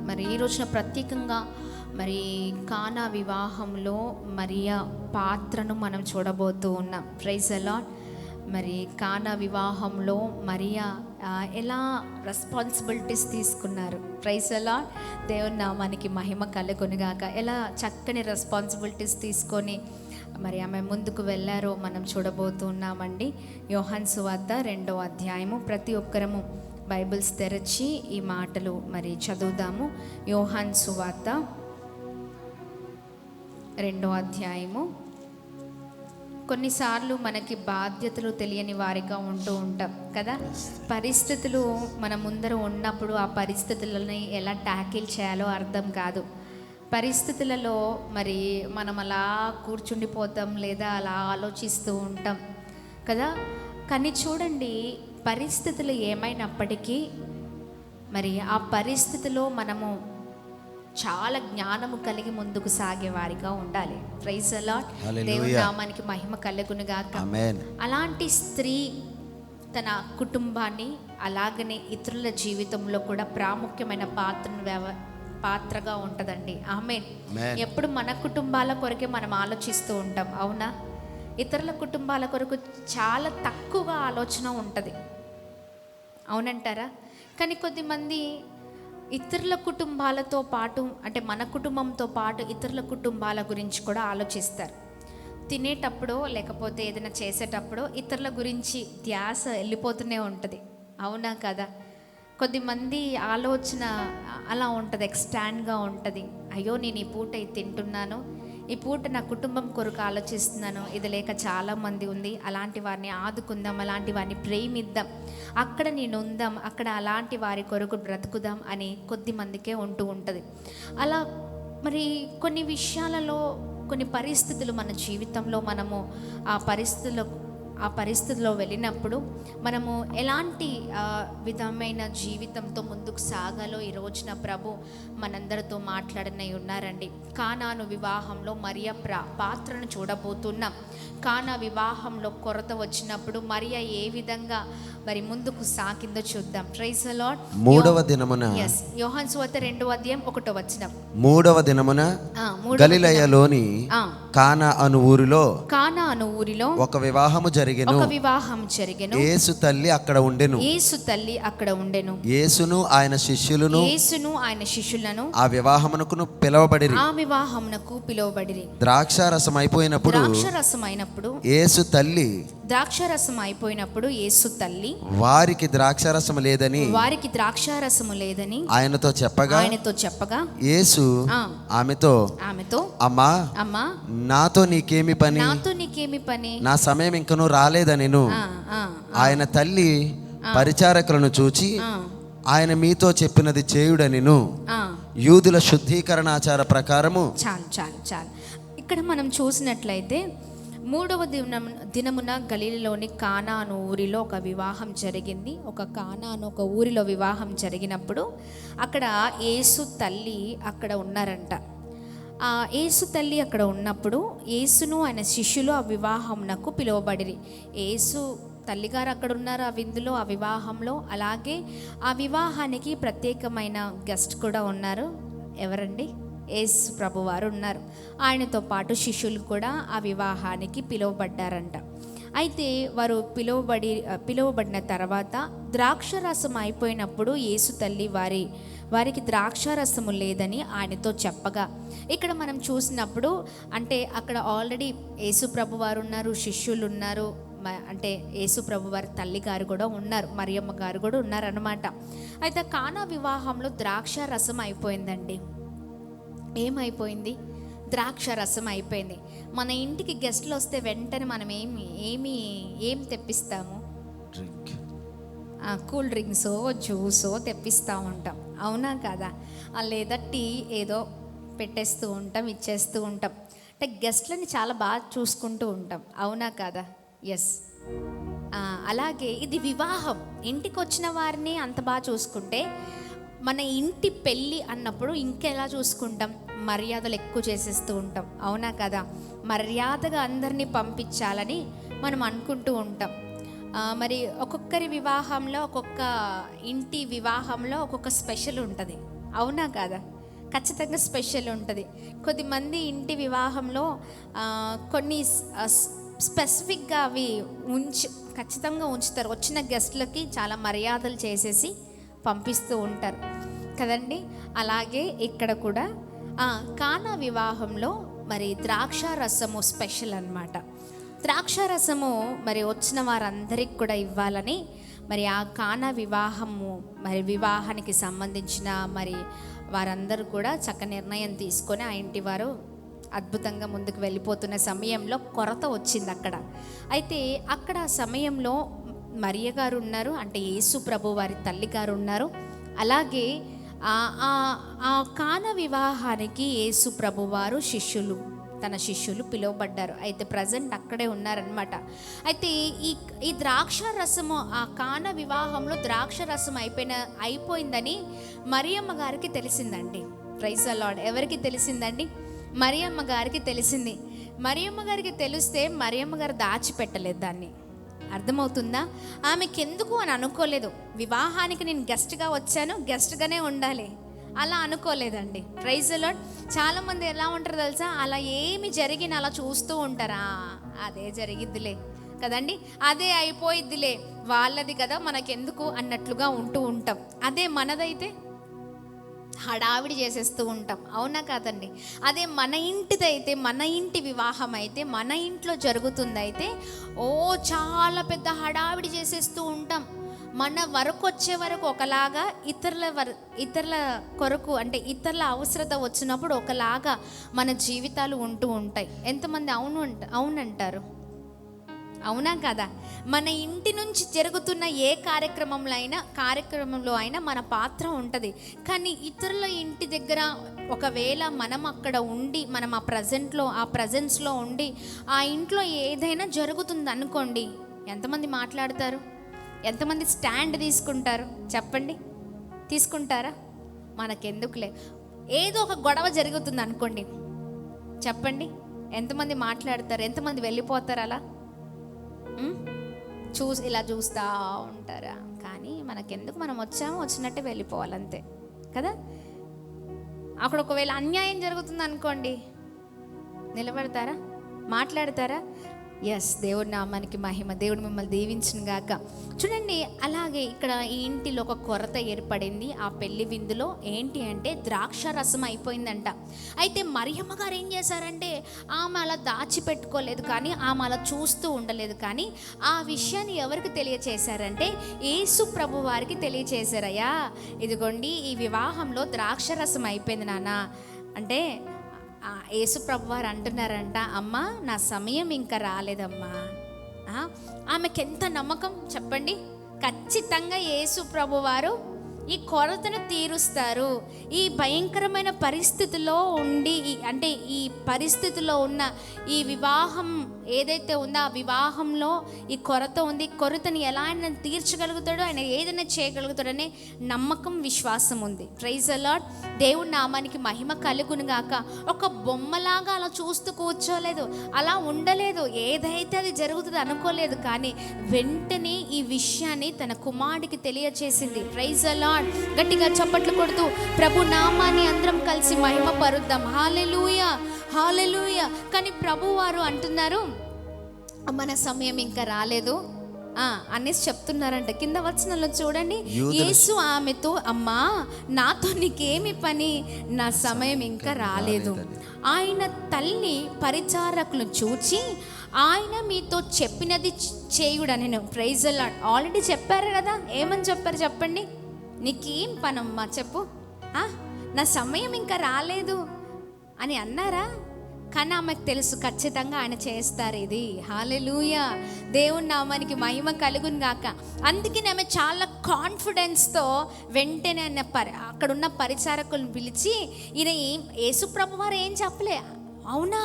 మరి ఈ రోజున ప్రత్యేకంగా మరి కానా వివాహంలో మరియా పాత్రను మనం చూడబోతూ ఉన్నాం. Praise the Lord. మరి కానా వివాహంలో మరియా ఎలా రెస్పాన్సిబిలిటీస్ తీసుకున్నారు. Praise the lord. దేవుని నామానికి మహిమ కలుగునుగాక. ఎలా చక్కని రెస్పాన్సిబిలిటీస్ తీసుకొని మరి ఆమె ముందుకు వెళ్ళారో మనం చూడబోతున్నామండి. యోహాను సువార్త 2వ అధ్యాయము. ప్రతి ఒక్కరము బైబిల్స్ తెరచి ఈ మాటలు మరి చదువుదాము. యోహాను సువార్త 2వ అధ్యాయము. కొన్నిసార్లు మనకి బాధ్యతలు తెలియని వారిగా ఉంటూ ఉంటాం కదా. పరిస్థితులు మన ముందర ఉన్నప్పుడు ఆ పరిస్థితులని ఎలా ట్యాకిల్ చేయాలో అర్థం కాదు. పరిస్థితులలో మరి మనం అలా కూర్చుండిపోతాం, లేదా అలా ఆలోచిస్తూ ఉంటాం కదా. కానీ చూడండి, పరిస్థితులు ఏమైనప్పటికీ మరి ఆ పరిస్థితిలో మనము చాలా జ్ఞానము కలిగి ముందుకు సాగే వారిగా ఉండాలి. Praise the lord. దేవుని నామానికి మహిమ కలుగునుగాక. అలాంటి స్త్రీ తన కుటుంబాన్ని అలాగనే ఇతరుల జీవితంలో కూడా ప్రాముఖ్యమైన పాత్రగా ఉంటుందండి. ఆమేన్. ఎప్పుడు మన కుటుంబాల కొరకే మనం ఆలోచిస్తూ ఉంటాం, అవునా? ఇతరుల కుటుంబాల కొరకు చాలా తక్కువగా ఆలోచన ఉంటుంది, అవునంటారా? కానీ కొద్దిమంది ఇతరుల కుటుంబాలతో పాటు, అంటే మన కుటుంబంతో పాటు ఇతరుల కుటుంబాల గురించి కూడా ఆలోచిస్తారు. తినేటప్పుడు లేకపోతే ఏదైనా చేసేటప్పుడు ఇతరుల గురించి ధ్యాస వెళ్ళిపోతూనే ఉంటుంది, అవునా కదా? కొద్దిమంది ఆలోచన అలా ఉంటుంది, ఎక్స్టాండ్గా ఉంటుంది. అయ్యో, నేను ఈ పూట ఇది తింటున్నాను, ఈ పూట నా కుటుంబం కొరకు ఆలోచిస్తున్నాను, ఇది లేక చాలామంది ఉంది, అలాంటి వారిని ఆదుకుందాం, అలాంటి వారిని ప్రేమిద్దాం, అక్కడ నేను ఉందాం, అక్కడ అలాంటి వారి కొరకు బ్రతుకుదాం అని కొద్ది మందికే ఉంటూ ఉంటుంది. అలా మరి కొన్ని విషయాలలో కొన్ని పరిస్థితులు మన జీవితంలో మనము ఆ పరిస్థితిలో వెళ్ళినప్పుడు మనము ఎలాంటి విధమైన జీవితంతో ముందుకు సాగాలో ఈ రోజున ప్రభు మనందరితో మాట్లాడనై ఉన్నారండి. కానాను వివాహంలో మరియా పాత్రను చూడబోతున్నాం. కానా వివాహంలో కొరత వచ్చినప్పుడు మరియా ఏ విధంగా మరి ముందుకు సాగిందో చూద్దాం. Praise the Lord. 3వ దినమున, యోహాను సువార్త 2వ అధ్యాయం 1వ వచనం. 3వ దినమున గలిలయలోని కానా అను ఊరిలో ఒక వివాహము జరిగెను. యేసు తల్లి అక్కడ ఉండెను. యేసును ఆయన శిష్యులను ఆ వివాహమునకు పిలువబడిరి. ద్రాక్షారసం అయిపోయినప్పుడు యేసు తల్లి వారికి ద్రాక్షారసము లేదని ఆయనతో చెప్పగా యేసు ఆమెతో అమ్మా, నాతో నీకేమి పని, నా సమయం ఇంకనూ రాలేదనెను. ఆయన తల్లి పరిచారకులను చూచి ఆయన మీతో చెప్పినది చేయుడనెను. యూదుల శుద్ధీకరణాచార ప్రకారము. చాలు. ఇక్కడ మనం చూసినట్లయితే 3వ దినమున గలిలలోని కానా అను ఊరిలో ఒక వివాహం జరిగింది. కానా అను ఒక ఊరిలో వివాహం జరిగినప్పుడు అక్కడ యేసు తల్లి అక్కడ ఉన్నారంట. ఆ యేసు తల్లి అక్కడ ఉన్నప్పుడు యేసును ఆయన శిష్యులు ఆ వివాహంనకు పిలువబడిరి. యేసు తల్లిగారు అక్కడ ఉన్నారు ఆ విందులో, ఆ వివాహంలో. అలాగే ఆ వివాహానికి ప్రత్యేకమైన గెస్ట్ కూడా ఉన్నారు. ఎవరండి? యేసు ప్రభువారు ఉన్నారు. ఆయనతో పాటు శిష్యులు కూడా ఆ వివాహానికి పిలువబడ్డారంట. అయితే వారు పిలువబడిన తర్వాత ద్రాక్షరసం అయిపోయినప్పుడు యేసు తల్లి వారికి ద్రాక్షారసము లేదని ఆయనతో చెప్పగా, ఇక్కడ మనం చూసినప్పుడు అంటే అక్కడ ఆల్రెడీ యేసు ప్రభు వారు ఉన్నారు, శిష్యులు ఉన్నారు, అంటే యేసు ప్రభు వారి తల్లి గారు కూడా ఉన్నారు, మరియమ్మ గారు కూడా ఉన్నారన్నమాట. అయితే కానా వివాహంలో ద్రాక్షారసం అయిపోయిందండి. ఏమైపోయింది? ద్రాక్షారసం అయిపోయింది. మన ఇంటికి గెస్ట్లు వస్తే వెంటనే మనం ఏం తెప్పిస్తాము? కూల్ డ్రింక్సో జ్యూసో తెప్పిస్తూ ఉంటాం, అవునా కదా? లేదా టీ ఏదో పెట్టేస్తూ ఉంటాం, ఇచ్చేస్తూ ఉంటాం. అంటే గెస్ట్లని చాలా బాగా చూసుకుంటూ ఉంటాం, అవునా కదా? ఎస్. అలాగే ఇది వివాహం. ఇంటికి వచ్చిన వారిని అంత బాగా చూసుకుంటే మన ఇంటి పెళ్ళి అన్నప్పుడు ఇంకెలా చూసుకుంటాం? మర్యాదలు ఎక్కువ చేసేస్తూ ఉంటాం, అవునా కదా? మర్యాదగా అందరినీ పంపించాలని మనం అనుకుంటూ ఉంటాం. మరి ఒక్కొక్కరి వివాహంలో, ఒక్కొక్క ఇంటి వివాహంలో ఒక్కొక్క స్పెషల్ ఉంటుంది, అవునా కాదా? ఖచ్చితంగా స్పెషల్ ఉంటుంది. కొద్దిమంది ఇంటి వివాహంలో కొన్ని స్పెసిఫిక్గా అవి ఖచ్చితంగా ఉంచుతారు. వచ్చిన గెస్ట్లకి చాలా మర్యాదలు చేసేసి పంపిస్తూ ఉంటారు కదండి. అలాగే ఇక్కడ కూడా కానా వివాహంలో మరి ద్రాక్ష రసము స్పెషల్ అన్నమాట. ద్రాక్ష రసము మరి వచ్చిన వారందరికి కూడా ఇవ్వాలని మరి ఆ కానా వివాహము మరి వివాహానికి సంబంధించిన మరి వారందరూ కూడా చక్క నిర్ణయం తీసుకొని ఆ ఇంటి వారు అద్భుతంగా ముందుకు వెళ్ళిపోతున్న సమయంలో కొరత వచ్చింది అక్కడ. అయితే అక్కడ సమయంలో మరియ గారు ఉన్నారు, అంటే యేసు ప్రభు వారి తల్లి గారు ఉన్నారు. అలాగే ఆ కానా వివాహానికి యేసు ప్రభు వారు తన శిష్యులు పిలువబడ్డారు. అయితే ప్రజెంట్ అక్కడే ఉన్నారనమాట. అయితే ఈ ద్రాక్ష రసము ఆ కానా వివాహంలో ద్రాక్ష రసం అయిపోయిందని మరియమ్మ గారికి తెలిసిందండి. Praise the Lord. ఎవరికి తెలిసిందండి? మరియమ్మ గారికి తెలిసింది. మరియమ్మ గారికి తెలిస్తే మరియమ్మ గారు దాచిపెట్టలేదు దాన్ని. అర్థమవుతుందా? ఆమెకి ఎందుకు అని అనుకోలేదు. వివాహానికి నేను గెస్ట్గా వచ్చాను, గెస్ట్గానే ఉండాలి అలా అనుకోలేదండి. Praise the lord. చాలామంది ఎలా ఉంటారు తెలుసా? అలా ఏమి జరిగిన అలా చూస్తూ ఉంటారా, అదే జరిగిద్దిలే కదండి, అదే అయిపోయిద్దిలే, వాళ్ళది కదా మనకెందుకు అన్నట్లుగా ఉంటూ ఉంటాం. అదే మనదైతే హడావిడి చేసేస్తూ ఉంటాం. అవునా కాదండి? అదే మన ఇంటిదైతే, మన ఇంటి వివాహం అయితే, మన ఇంట్లో జరుగుతుందైతే చాలా పెద్ద హడావిడి చేసేస్తూ ఉంటాం. మన వరకు వచ్చే వరకు ఒకలాగా, ఇతరుల కొరకు అంటే ఇతరుల అవసరత వచ్చినప్పుడు ఒకలాగా మన జీవితాలు ఉంటూ ఉంటాయి. ఎంతమంది అవునంటారు? అవునా కదా? మన ఇంటి నుంచి జరుగుతున్న ఏ కార్యక్రమంలో అయినా మన పాత్ర ఉంటుంది. కానీ ఇతరుల ఇంటి దగ్గర ఒకవేళ మనం అక్కడ ఉండి, మనం ఆ ప్రజెన్స్లో ఉండి ఆ ఇంట్లో ఏదైనా జరుగుతుంది అనుకోండి, ఎంతమంది మాట్లాడతారు? ఎంతమంది స్టాండ్ తీసుకుంటారు? చెప్పండి, తీసుకుంటారా? మనకెందుకులే. ఏదో ఒక గొడవ జరుగుతుంది అనుకోండి, చెప్పండి, ఎంతమంది మాట్లాడతారు? ఎంతమంది వెళ్ళిపోతారు? అలా ఇలా చూస్తూ ఉంటారా? కానీ మనకెందుకు? మనం వచ్చినట్టే వెళ్ళిపోవాలంతే కదా. అక్కడ ఒకవేళ అన్యాయం జరుగుతుంది అనుకోండి, నిలబడతారా? మాట్లాడతారా? ఎస్, దేవుడి నామానికి మహిమ. దేవుడు మిమ్మల్ని దీవించును గాక. చూడండి, అలాగే ఇక్కడ ఈ ఇంటిలో ఒక కొరత ఏర్పడింది ఆ పెళ్లి విందులో. ఏంటి అంటే ద్రాక్ష రసం అయిపోయిందంట. అయితే మరియమ్మ గారు ఏం చేశారంటే ఆమె అలా దాచిపెట్టుకోలేదు, కానీ ఆమె అలా చూస్తూ ఉండలేదు. కానీ ఆ విషయాన్ని ఎవరికి తెలియచేశారంటే యేసు ప్రభు వారికి తెలియచేశారయ్యా, ఇదిగోండి ఈ వివాహంలో ద్రాక్ష రసం అయిపోయింది నాన్న అంటే యేసు ప్రభు వారు అంటున్నారంట, అమ్మా నా సమయం ఇంకా రాలేదమ్మా. ఆమెకి ఎంత నమ్మకం చెప్పండి. ఖచ్చితంగా యేసు ప్రభు వారు ఈ కొరతను తీరుస్తారు. ఈ భయంకరమైన పరిస్థితిలో ఉండి, అంటే ఈ పరిస్థితిలో ఉన్న ఈ వివాహం ఏదైతే ఉందో ఆ వివాహంలో ఈ కొరత ఉంది, కొరతని ఎలా ఆయన తీర్చగలుగుతాడో, ఆయన ఏదైనా చేయగలుగుతాడనే నమ్మకం, విశ్వాసం ఉంది. Praise the lord. దేవుడి నామానికి మహిమ కలుగును గాక. ఒక బొమ్మలాగా అలా చూస్తూ కూర్చోలేదు, అలా ఉండలేదు, ఏదైతే అది జరుగుతుంది అనుకోలేదు. కానీ వెంటనే ఈ విషయాన్ని తన కుమారుడికి తెలియచేసింది. Praise the lord. గట్టిగా చప్పట్లు కొడుతూ ప్రభు నామాన్ని అందరం కలిసి మహిమ పరుద్దాం. హల్లెలూయా, హల్లెలూయా. కానీ ప్రభు వారు అంటున్నారు, మన సమయం ఇంకా రాలేదు అనేసి చెప్తున్నారంట. కింద వచనంలో చూడండి, యేసు ఆమెతో, అమ్మా నాతో నీకేమి పని, నా సమయం ఇంకా రాలేదు. ఆయన తల్లి పరిచారకులను చూచి, ఆయన మీతో చెప్పినది చేయుడనెను. Praise the lord. ఆల్రెడీ చెప్పారు కదా, ఏమని చెప్పారు చెప్పండి? నీకేం పనమ్మా చెప్పు, నా సమయం ఇంకా రాలేదు అని అన్నారా? కానీ ఆమెకు తెలుసు ఖచ్చితంగా ఆయన చేస్తారు ఇది. హల్లెలూయా. దేవుని నామానికి మహిమ కలుగును గాక. అందుకని ఆమె చాలా కాన్ఫిడెన్స్తో వెంటనే అక్కడున్న పరిచారకులను పిలిచి, ఈయన యేసు ప్రభు వారు ఏం చెప్పలే, అవునా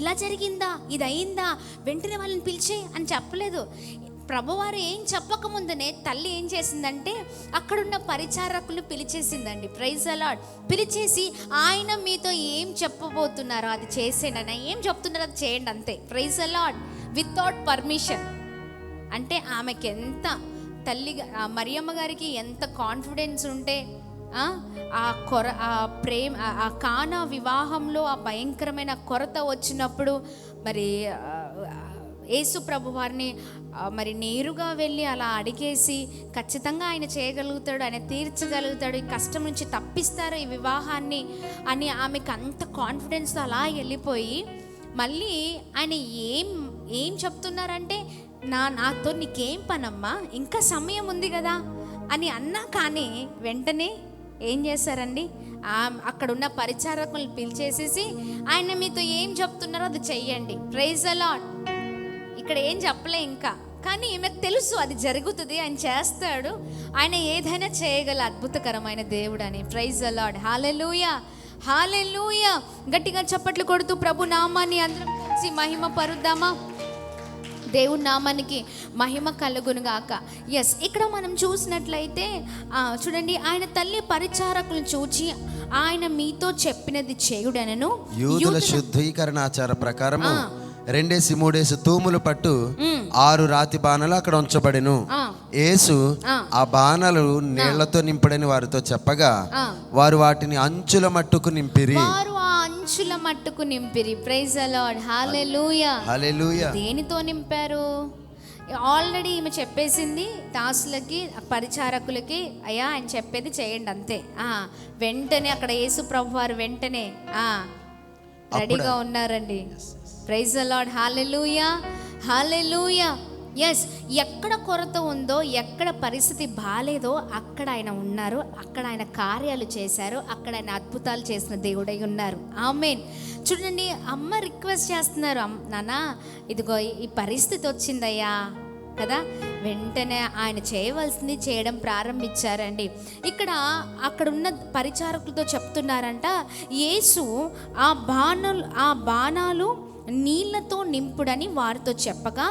ఇలా జరిగిందా, ఇది అయిందా, వెంటనే వాళ్ళని పిలిచే అని చెప్పలేదు. ప్రభువారు ఏం చెప్పకముందునే తల్లి ఏం చేసిందంటే అక్కడున్న పరిచారకులను పిలిచేసిందండి. Praise the lord. పిలిచేసి ఆయన మీతో ఏం చెప్పబోతున్నారో అది చేసేయండి అని, ఏం చెప్తున్నారో అది చేయండి అంతే. Praise the lord. Without permission. అంటే ఆమెకి ఎంత మరియమ్మ గారికి ఎంత కాన్ఫిడెన్స్ ఉంటే ఆ ప్రేమ, ఆ కానా వివాహంలో ఆ భయంకరమైన కొరత వచ్చినప్పుడు మరి యేసు ప్రభు వారిని మరి నేరుగా వెళ్ళి అలా అడిగేసి ఖచ్చితంగా ఆయన చేయగలుగుతాడు, ఆయన తీర్చగలుగుతాడు, ఈ కష్టం నుంచి తప్పిస్తారు ఈ వివాహాన్ని అని ఆమెకు అంత కాన్ఫిడెన్స్తో అలా వెళ్ళిపోయి మళ్ళీ ఆయన ఏం చెప్తున్నారంటే, నాతో నీకేం పనమ్మా, ఇంకా సమయం ఉంది కదా అని అన్నా. కానీ వెంటనే ఏం చేశారండి, అక్కడున్న పరిచారకులను పిలిచేసేసి ఆయన మీతో ఏం చెప్తున్నారో అది చెయ్యండి. Praise the lord. ఇక్కడ ఏం చెప్పలే ఇంకా, కానీ ఈమెకు తెలుసు అది జరుగుతుంది, ఆయన చేస్తాడు, ఆయన ఏదైనా చేయగల అద్భుతకరమైన దేవుడు అని. Praise the lord. Hallelujah, hallelujah. గట్టిగా చప్పట్లు కొడుతూ ప్రభు నామాన్ని అందరం కలిసి మహిమ పరుద్దామా? దేవుని నామానికి మహిమ కలుగునుగాక. ఎస్, ఇక్కడ మనం చూసినట్లయితే చూడండి, ఆయన తల్లి పరిచారకులను చూచి ఆయన మీతో చెప్పినది చేయుడనను. యూదుల శుద్ధీకరణాచార ప్రకారము 2-3 తూములు పట్టు 6 రాతి బాణలు అక్కడ ఉంచబడెను. యేసు ఆ బాణలు నీళ్లతో నింపడని వారితో చెప్పగా వారు వాటిని అంచుల మట్టుకు నింపిరి. అంచుల మట్టుకు నింపిరి. Praise the lord. Hallelujah, hallelujah. దేనితో నింపారు? ఆల్రెడీ ఈమె చెప్పేసింది దాసులకి, పరిచారకులకి, అయ్యా ఆయన చెప్పేది చేయండి అంతే. వెంటనే అక్కడ యేసు ప్రభు వారు వెంటనే రెడీగా ఉన్నారండి. Praise the lord. హల్లెలూయా, హల్లెలూయా. ఎస్, ఎక్కడ కొరత ఉందో, ఎక్కడ పరిస్థితి బాలేదో అక్కడ ఆయన ఉన్నారు, అక్కడ ఆయన కార్యాలు చేశారు, అక్కడ ఆయన అద్భుతాలు చేసిన దేవుడై ఉన్నారు. ఆమేన్. చూడండి, అమ్మ రిక్వెస్ట్ చేస్తున్నారు, నాన్న ఇదిగో ఈ పరిస్థితి వచ్చిందయ్యా కదా. వెంటనే ఆయన చేయవలసింది చేయడం ప్రారంభించారండి. అక్కడున్న పరిచారకులతో చెప్తున్నారంట, యేసు ఆ బాణాలు నీళ్లతో నింపుడని వారితో చెప్పగా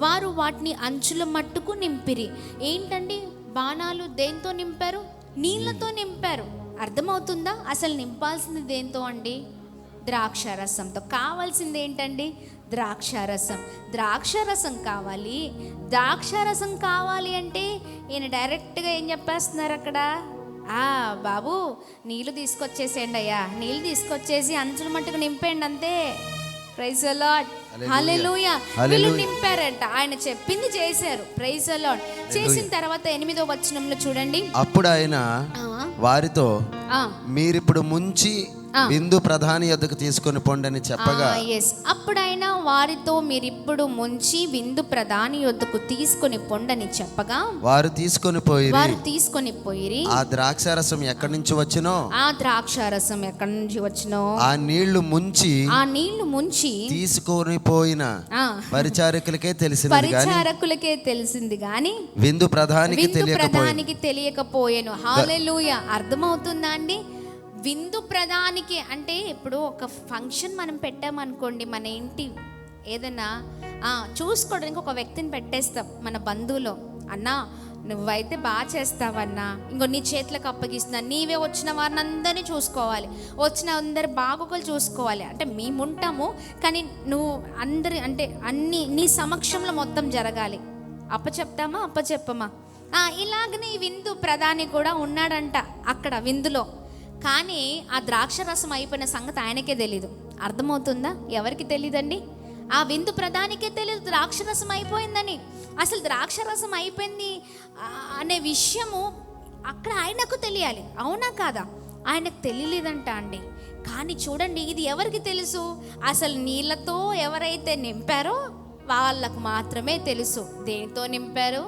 వారు వాటిని అంచుల మట్టుకు నింపిరి. ఏంటండి, బాణాలు దేంతో నింపారు? నీళ్లతో నింపారు. అర్థమవుతుందా? అసలు నింపాల్సింది దేంతో అండి? ద్రాక్షారసంతో. కావాల్సింది ఏంటండి? ద్రాక్షారసం. ద్రాక్షారసం కావాలి. ద్రాక్షారసం కావాలి అంటే ఈయన డైరెక్ట్గా ఏం చెప్పేస్తున్నారు అక్కడ, బాబు నీళ్ళు తీసుకొచ్చేసేయండి అయ్యా, నీళ్ళు తీసుకొచ్చేసి అంచుల మట్టుకు నింపేయండి అంతే. Praise the lord. హల్లెలూయా. వీళ్ళు నింపారంట, ఆయన చెప్పింది చేశారు. Praise the lord. చేసిన తర్వాత 8వ వచనంలో చూడండి, అప్పుడు ఆయన వారితో మీరిప్పుడు ముంచి విందు ప్రధాని యొద్దకు తీసుకొని పొండని చెప్పగా, అప్పుడైనా వారితో మీరిప్పుడు ముంచి విందు ప్రధాని యొద్దకు తీసుకొని పొండని చెప్పగా వారు తీసుకొని పోయిరి. ఆ ద్రాక్షారసం ఎక్కడి నుంచి వచ్చినో ఆ నీళ్లు ముంచి తీసుకొని పోయిన పరిచారకులకే తెలిసింది గాని విందు ప్రధానికి తెలియకపోయెను. హల్లెలూయా. అర్థమవుతుందా అండి? విందు ప్రధానికి అంటే, ఇప్పుడు ఒక ఫంక్షన్ మనం పెట్టామనుకోండి, మన ఇంటి ఏదైనా చూసుకోవడానికి ఒక వ్యక్తిని పెట్టేస్తాం మన బంధువులో, అన్నా నువ్వైతే బాగా చేస్తావన్నా, ఇంకో నీ చేతులకు అప్పగిస్తున్నా, నీవే వచ్చిన వారిని అందరినీ చూసుకోవాలి, వచ్చిన అందరి బాగోగులు చూసుకోవాలి అంటే మేముంటాము, కానీ నువ్వు అందరి అంటే అన్ని నీ సమక్షంలో మొత్తం జరగాలి. అప్పచెప్పమా? ఇలాగనే ఈ విందు ప్రధాని కూడా ఉన్నాడంట అక్కడ విందులో. కానీ ఆ ద్రాక్షరసం అయిపోయిన సంగతి ఆయనకే తెలీదు. అర్థమవుతుందా? ఎవరికి తెలీదండి? ఆ విందు ప్రధానికే తెలియదు ద్రాక్షరసం అయిపోయిందని. అసలు ద్రాక్షరసం అయిపోయింది అనే విషయము అక్కడ ఆయనకు తెలియాలి, అవునా కాదా? ఆయనకు తెలియలేదంట అండి. కానీ చూడండి, ఇది ఎవరికి తెలుసు? అసలు నీళ్ళతో ఎవరైతే నింపారో వాళ్ళకు మాత్రమే తెలుసు. దేనితో నింపారు?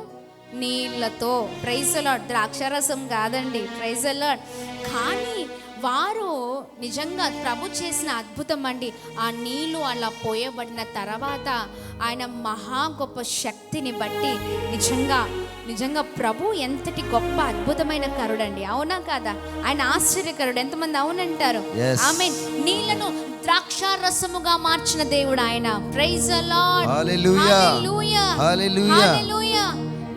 నీళ్ళతో. Praise the lord. ద్రాక్షరసం కాదండి. Praise the lord. కానీ వారు నిజంగా ప్రభు చేసిన అద్భుతం అండి. ఆ నీళ్లు అలా పోయబడిన తర్వాత ఆయన మహా గొప్ప శక్తిని బట్టి నిజంగా ప్రభు ఎంతటి గొప్ప అద్భుతమైన కరుడండి, అవునా కాదా? ఆయన ఆశ్చర్యకరుడు. ఎంతమంది అవునంటారు? ఆమేన్. నీళ్లను ద్రాక్షారసముగా మార్చిన దేవుడు ఆయన. Praise the lord. Hallelujah, hallelujah, hallelujah.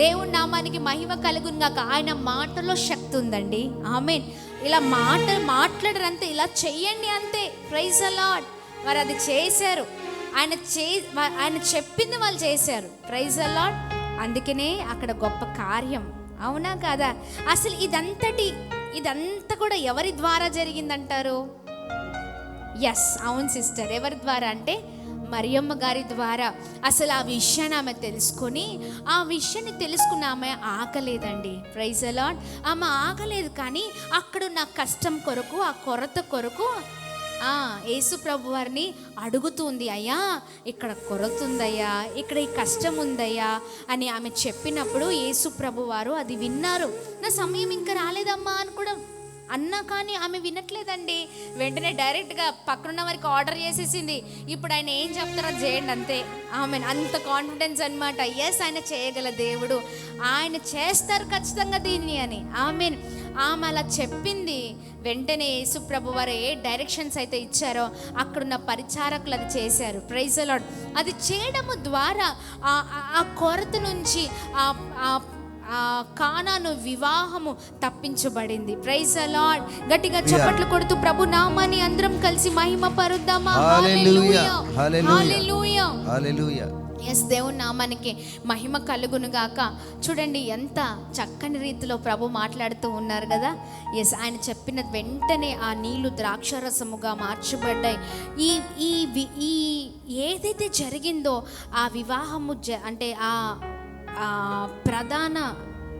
దేవుని నామానికి మహిమ కలుగునుగాక. ఆయన మాటలో శక్తి ఉందండి. ఆమేన్. ఇలా మాట్లాడరంతే, ఇలా చెయ్యండి అంతే. Praise the lord. వారు అది చేశారు. ఆయన చెప్పింది వాళ్ళు చేశారు. Praise the lord. అందుకనే అక్కడ గొప్ప కార్యం, అవునా కాదా? అసలు ఇదంతా కూడా ఎవరి ద్వారా జరిగిందంటారు? ఎస్, అవును సిస్టర్, ఎవరి ద్వారా అంటే మరియమ్మ గారి ద్వారా. అసలు ఆ విషయాన్ని ఆమె తెలుసుకొని, ఆ విషయాన్ని తెలుసుకున్న ఆమె ఆగలేదండి. Praise the lord. ఆమె ఆగలేదు, కానీ అక్కడున్న కష్టం కొరకు, ఆ కొరత కొరకు యేసు ప్రభు వారిని అడుగుతుంది, అయ్యా ఇక్కడ కొరత ఉందయ్యా, ఇక్కడ ఈ కష్టం ఉందయ్యా అని ఆమె చెప్పినప్పుడు యేసు ప్రభు వారు అది విన్నారు. నా సమయం ఇంకా రాలేదమ్మా అని కూడా అన్నా, కానీ ఆమె వినట్లేదండి. వెంటనే డైరెక్ట్గా పక్కనున్న వారికి ఆర్డర్ చేసేసింది, ఇప్పుడు ఆయన ఏం చెప్తారో చేయండి అంతే. ఆమె అంత కాన్ఫిడెన్స్ అనమాట. ఎస్, ఆయన చేయగల దేవుడు, ఆయన చేస్తారు ఖచ్చితంగా దీన్ని అని. ఆమె అలా చెప్పింది. వెంటనే యేసుప్రభు వారు ఏ డైరెక్షన్స్ అయితే ఇచ్చారో అక్కడున్న పరిచారకులు అది చేశారు. Praise the lord. అది చేయడము ద్వారా ఆ కొరత నుంచి కానాను వివాహము తప్పించబడింది. Praise the lord. గట్టిగా చప్పట్లు కొడుతూ ప్రభు నామాన్ని అందరం కలిసి మహిమ పరుద్దామా? హల్లెలూయా, హల్లెలూయా, హల్లెలూయా. ఎస్, దేవుని నామానికి మహిమ కలుగును గాక. చూడండి ఎంత చక్కని రీతిలో ప్రభు మాట్లాడుతూ ఉన్నారు కదా. ఎస్, ఆయన చెప్పిన వెంటనే ఆ నీళ్లు ద్రాక్షరసముగా మార్చబడ్డాయి. ఈ ఏదైతే జరిగిందో ఆ వివాహము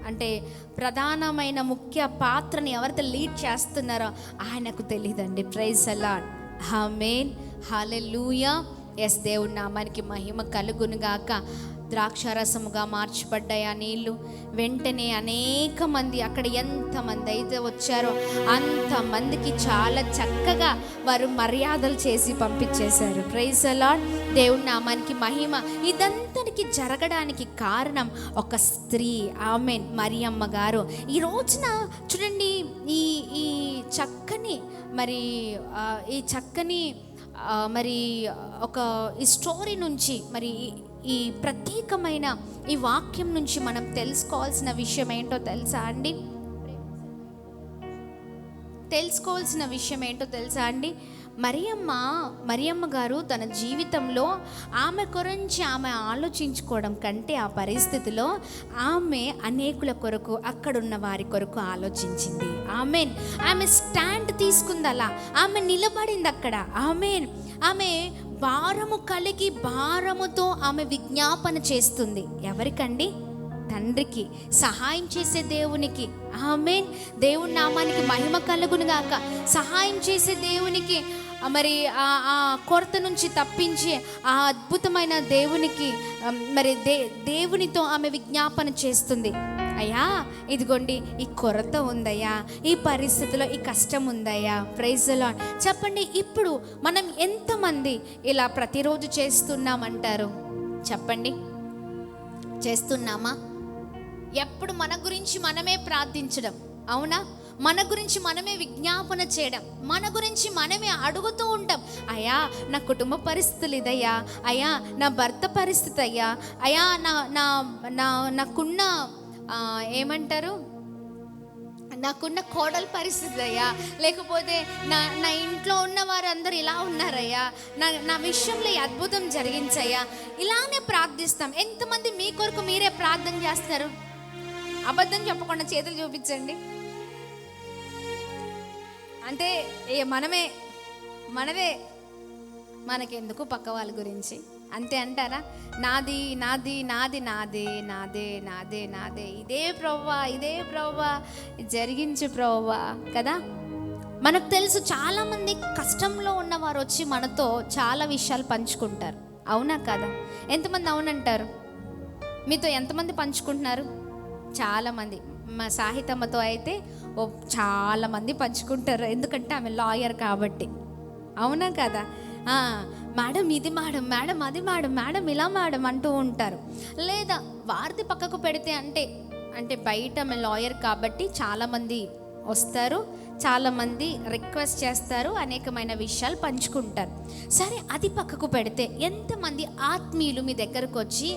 అంటే ప్రధానమైన ముఖ్య పాత్రని ఎవరైతే లీడ్ చేస్తున్నారో ఆయనకు తెలియదండి. Praise the lord. ఆమేన్, హల్లెలూయా. ఎస్, దేవుడి నామానికి మహిమ కలుగును గాక. ద్రాక్షారసముగా మార్చబడ్డాయి ఆ నీళ్ళు. వెంటనే అనేక మంది, అక్కడ ఎంతమంది అయితే వచ్చారో అంతమందికి చాలా చక్కగా వారు మర్యాదలు చేసి పంపించేశారు. Praise the lord. దేవుడి నామానికి మహిమ. ఇదంతటికి జరగడానికి కారణం ఒక స్త్రీ, ఆమెన్, మరియమ్మ గారు. ఈ రోజున చూడండి, ఈ చక్కని ఒక ఈ స్టోరీ నుంచి, మరి ఈ ప్రత్యేకమైన ఈ వాక్యం నుంచి మనం తెలుసుకోవాల్సిన విషయం ఏంటో తెలుసా అండి? మరియమ్మ గారు తన జీవితంలో ఆమె గురించి ఆమె ఆలోచించుకోవడం కంటే ఆ పరిస్థితిలో ఆమె అనేకుల కొరకు, అక్కడున్న వారి కొరకు ఆలోచించింది. ఆమె స్టాండ్ తీసుకుంది. అలా ఆమె నిలబడింది అక్కడ. ఆమె భారము కలిగి భారముతో ఆమె విజ్ఞాపన చేస్తుంది. ఎవరికండి? తండ్రికి, సహాయం చేసే దేవునికి. ఆమేన్. దేవుని నామానికి మహిమ కలుగును గాక. సహాయం చేసే దేవునికి, మరి ఆ కొరత నుంచి తప్పించి ఆ అద్భుతమైన దేవునికి, మరి దేవునితో ఆమె విజ్ఞాపన చేస్తుంది. అయ్యా ఇదిగోండి, ఈ కొరత ఉందయ్యా, ఈ పరిస్థితిలో ఈ కష్టం ఉందయ్యా. Praise the lord. చెప్పండి, ఇప్పుడు మనం ఎంతమంది ఇలా ప్రతిరోజు చేస్తున్నామంటారు? చెప్పండి, చేస్తున్నామా? ఎప్పుడు మన గురించి మనమే ప్రార్థించడం, అవునా? మన గురించి మనమే విజ్ఞాపన చేయడం, మన గురించి మనమే అడుగుతూ ఉంటాం. అయ్యా నా కుటుంబ పరిస్థితులు ఇదయ్యా, అయ్యా నా భర్త పరిస్థితి అయ్యా, అయ్యా నాకున్న నాకున్న కోడల పరిస్థితి అయ్యా, లేకపోతే నా ఇంట్లో ఉన్న వారందరూ ఇలా ఉన్నారయ్యా, నా విషయంలో ఈ అద్భుతం జరిగించయ్యా. ఇలానే ప్రార్థిస్తాం. ఎంతమంది మీ కొరకు మీరే ప్రార్థన చేస్తారు? అబద్ధం చెప్పకుండా చేతులు చూపించండి. అంటే మనవే మనకెందుకు పక్క వాళ్ళ గురించి అంతే అంటారా? నాది నాది నాది నాదే నాదే నాదే నాదే, ఇదే ప్రభువా జరిగించు ప్రభువా కదా. మనకు తెలుసు, చాలామంది కష్టంలో ఉన్నవారు వచ్చి మనతో చాలా విషయాలు పంచుకుంటారు, అవునా కదా? ఎంతమంది అవునంటారు? మీతో ఎంతమంది పంచుకుంటున్నారు? చాలామంది. మా సాహితమ్మతో అయితే చాలామంది పంచుకుంటారు, ఎందుకంటే ఆమె లాయర్ కాబట్టి, అవునా కదా? మేడం ఇది మేడం, మేడం అది మేడం, మేడం ఇలా మేడం అంటూ ఉంటారు. లేదా వారిది పక్కకు పెడితే అంటే బయట ఆమె లాయర్ కాబట్టి చాలామంది వస్తారు, చాలామంది రిక్వెస్ట్ చేస్తారు, అనేకమైన విషయాలు పంచుకుంటారు. సరే, అది పక్కకు పెడితే ఎంతమంది ఆత్మీయులు మీ దగ్గరకు వచ్చి,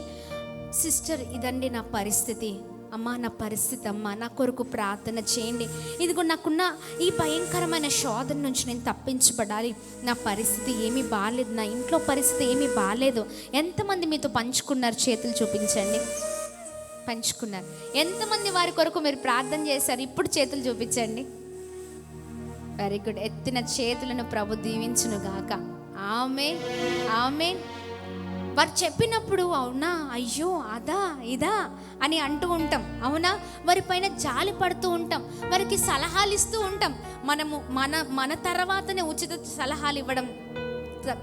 సిస్టర్ ఇదండి నా పరిస్థితి, అమ్మా నా పరిస్థితి, అమ్మా నా కొరకు ప్రార్థన చేయండి, ఇదిగో నాకున్న ఈ భయంకరమైన శోధన నుంచి నేను తప్పించబడాలి, నా పరిస్థితి ఏమీ బాగాలేదు, నా ఇంట్లో పరిస్థితి ఏమీ బాగాలేదు. ఎంతమంది మీతో పంచుకున్నారు? చేతులు చూపించండి. పంచుకున్నారు. ఎంతమంది వారి కొరకు మీరు ప్రార్థన చేశారు? ఇప్పుడు చేతులు చూపించండి. Very good. ఎత్తిన చేతులను ప్రభు దీవించును గాక. ఆమేన్, ఆమేన్. వారు చెప్పినప్పుడు అవునా, అయ్యో, అదా, ఇదా అని అంటూ ఉంటాం, అవునా. వారి పైన జాలి పడుతూ ఉంటాం, వారికి సలహాలు ఇస్తూ ఉంటాం. మనము మన తర్వాతనే ఉచిత సలహాలు ఇవ్వడం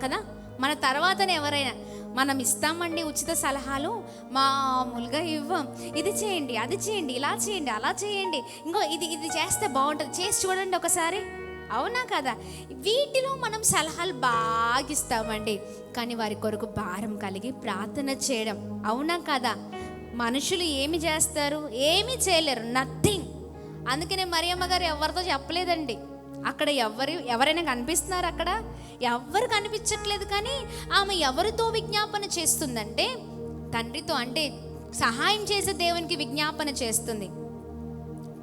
కదా. మన తర్వాతనే ఎవరైనా మనం ఇస్తామండి ఉచిత సలహాలు, మామూలుగా ఇవ్వం. ఇది చేయండి, అది చేయండి, ఇలా చేయండి, అలా చేయండి, ఇంకో ఇది చేస్తే బాగుంటుంది, చేసి చూడండి ఒకసారి, అవునా కదా. వీటిలో మనం సలహాలు బాగా ఇస్తామండి, కానీ వారి కొరకు భారం కలిగి ప్రార్థన చేయడం, అవునా కదా. మనుషులు ఏమి చేస్తారు? ఏమీ చేయలేరు, నథింగ్. అందుకనే మరియమ్మ గారు ఎవరితో చెప్పలేదండి. అక్కడ ఎవరైనా కనిపిస్తున్నారు? అక్కడ ఎవరు కనిపించట్లేదు. కానీ ఆమె ఎవరితో విజ్ఞాపన చేస్తుందంటే తండ్రితో, అంటే సహాయం చేసే దేవునికి విజ్ఞాపన చేస్తుంది.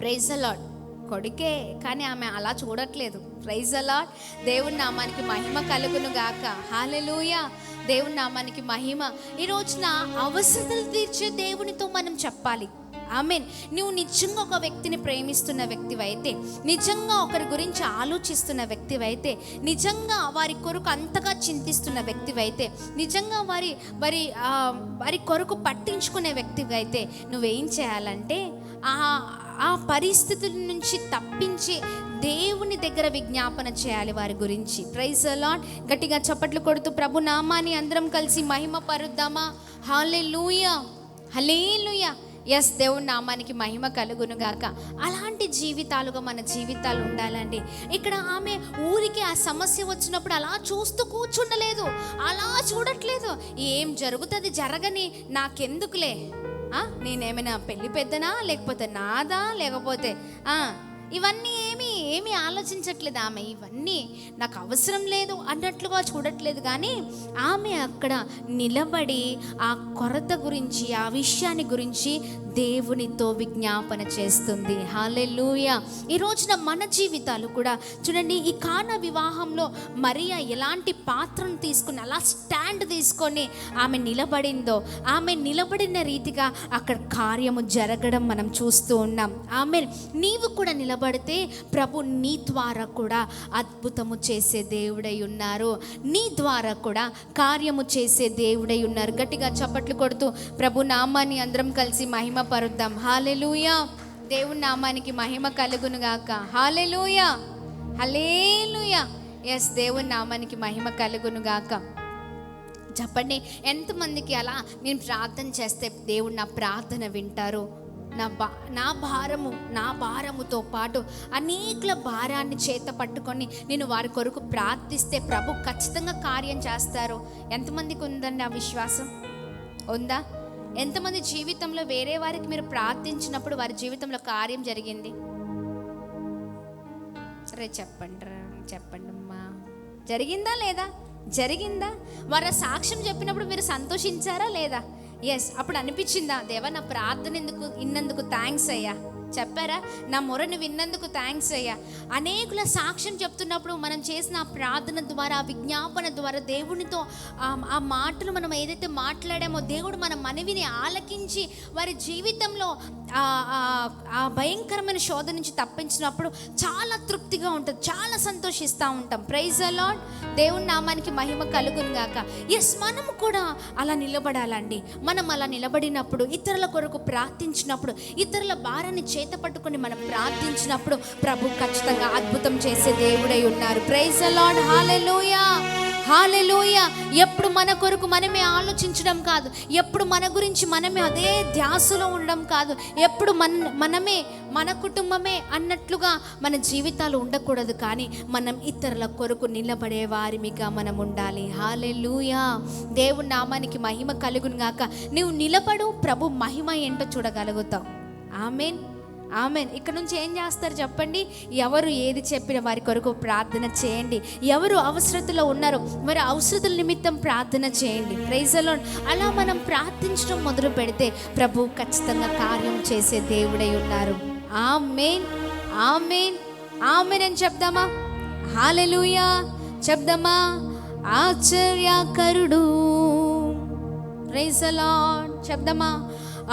Praise the lord. కొడుకే, కానీ ఆమె అలా చూడట్లేదు. Praise the lord. దేవుని నామానికి మహిమ కలుగును గాక. హల్లెలూయా. దేవుని నామానికి మహిమ. ఈ రోజున అవసరతలు తీర్చే దేవునితో మనం చెప్పాలి. ఆమేన్. నువ్వు నిజంగా ఒక వ్యక్తిని ప్రేమిస్తున్న వ్యక్తివైతే, నిజంగా ఒకరి గురించి ఆలోచిస్తున్న వ్యక్తివైతే, నిజంగా వారి కొరకు అంతగా చింతిస్తున్న వ్యక్తివైతే, నిజంగా వారి కొరకు పట్టించుకునే వ్యక్తివైతే, నువ్వేం చేయాలంటే ఆ పరిస్థితుల నుంచి తప్పించి దేవుని దగ్గర విజ్ఞాపన చేయాలి వారి గురించి. Praise the lord. గట్టిగా చప్పట్లు కొడుతూ ప్రభు నామాన్ని అందరం కలిసి మహిమ పరుద్దామా? హల్లెలూయా, హల్లెలూయా. ఎస్, దేవుని నామానికి మహిమ కలుగును గాక. అలాంటి జీవితాలుగా మన జీవితాలు ఉండాలండి. ఇక్కడ ఆమె ఊరికి ఆ సమస్య వచ్చినప్పుడు అలా చూస్తూ కూర్చుండలేదు, అలా చూడట్లేదు. ఏం జరుగుతుంది జరగని, నాకెందుకులే, నేనేమైనా పెళ్ళి పెద్దనా, లేకపోతే నాదా, లేకపోతే ఇవన్నీ ఏమీ ఆలోచించట్లేదు ఆమె. ఇవన్నీ నాకు అవసరం లేదు అన్నట్లుగా చూడట్లేదు. కానీ ఆమె అక్కడ నిలబడి ఆ కొరత గురించి, ఆ విషయాన్ని గురించి దేవునితో విజ్ఞాపన చేస్తుంది. హల్లెలూయా. ఈ రోజున మన జీవితాలు కూడా చూడండి. ఈ కానా వివాహంలో మరియా ఎలాంటి పాత్రను తీసుకుని, అలా స్టాండ్ తీసుకొని ఆమె నిలబడిందో, ఆమె నిలబడిన రీతిగా అక్కడ కార్యము జరగడం మనం చూస్తూ ఉన్నాం. ఆమె నీవు కూడా నిలబడితే ప్రభు నీ ద్వారా కూడా అద్భుతము చేసే దేవుడై ఉన్నారు. నీ ద్వారా కూడా కార్యము చేసే దేవుడై ఉన్నారు. గట్టిగా చప్పట్లు కొడుతూ ప్రభు నామాన్ని అందరం కలిసి మహిమ పరుద్దాం. హల్లెలూయా. దేవుని నామానికి మహిమ కలుగును గాక. హల్లెలూయా, హల్లెలూయా. ఎస్, దేవుని నామానికి మహిమ కలుగును గాక. చెప్పండి, ఎంతమందికి అలా నేను ప్రార్థన చేస్తే దేవుడు నా ప్రార్థన వింటారు? నా భారముతో పాటు అనేకుల భారాన్ని చేత పట్టుకొని నేను వారి కొరకు ప్రార్థిస్తే ప్రభు ఖచ్చితంగా కార్యం చేస్తారు. ఎంతమందికి ఉందండి ఆ విశ్వాసం? ఉందా? ఎంతమంది జీవితంలో వేరే వారికి మీరు ప్రార్థించినప్పుడు వారి జీవితంలో కార్యం జరిగింది? రే చెప్పండి అమ్మా, జరిగిందా లేదా? జరిగిందా? వారి సాక్ష్యం చెప్పినప్పుడు మీరు సంతోషించారా లేదా? ఎస్, అప్పుడు అనిపించిందా, దేవా నా ప్రార్థన ఇన్నందుకు థ్యాంక్స్ అయ్యా? చెప్పారా? నా మొరను విన్నందుకు థ్యాంక్స్ అయ్యా. అనేకుల సాక్ష్యం చెప్తున్నప్పుడు మనం చేసిన ఆ ప్రార్థన ద్వారా, విజ్ఞాపన ద్వారా దేవునితో ఆ మాటలు మనం ఏదైతే మాట్లాడామో దేవుడు మన మనవిని ఆలకించి వారి జీవితంలో ఆ భయంకరమైన శోధ నుంచి తప్పించినప్పుడు చాలా తృప్తిగా ఉంటుంది, చాలా సంతోషిస్తూ ఉంటాం. Praise the lord. దేవుని నామానికి మహిమ కలుగును గాక. ఎస్, మనము కూడా అలా నిలబడాలండి. మనం అలా నిలబడినప్పుడు, ఇతరుల కొరకు ప్రార్థించినప్పుడు, ఇతరుల భారాన్ని చేత పట్టుకొని మనం ప్రార్థించినప్పుడు ప్రభు ఖచ్చితంగా అద్భుతం చేసే దేవుడై ఉన్నారు. Praise the lord. Hallelujah, hallelujah. ఎప్పుడు మన కొరకు మనమే ఆలోచించడం కాదు, ఎప్పుడు మన గురించి మనమే అదే ధ్యాసలో ఉండడం కాదు, ఎప్పుడు మనమే మన కుటుంబమే అన్నట్లుగా మన జీవితాలు ఉండకూడదు. కానీ మనం ఇతరుల కొరకు నిలబడే వారిమిగా మనం ఉండాలి. హల్లెలూయా. దేవుని నామానికి మహిమ కలుగును గాక. నువ్వు నిలబడు, ప్రభు మహిమ ఏంటో చూడగలుగుతావు. ఆమేన్, ఆమెన్. ఇక్కడ నుంచి ఏం చేస్తారు చెప్పండి? ఎవరు ఏది చెప్పిన వారి కొరకు ప్రార్థన చేయండి. ఎవరు అవసరతలో ఉన్నారో మరి అవసరతల నిమిత్తం ప్రార్థన చేయండి. Praise the lord. అలా మనం ప్రార్థించడం మొదలు పెడితే ప్రభు ఖచ్చితంగా కార్యం చేసే దేవుడై ఉన్నారు. ఆమేన్, ఆమేన్, ఆమేన్ అని చెప్దామా? హల్లెలూయా చెప్దామా? ఆశ్చర్యకరుడు. ప్రైజ్ ది లార్డ్ చెప్దామా?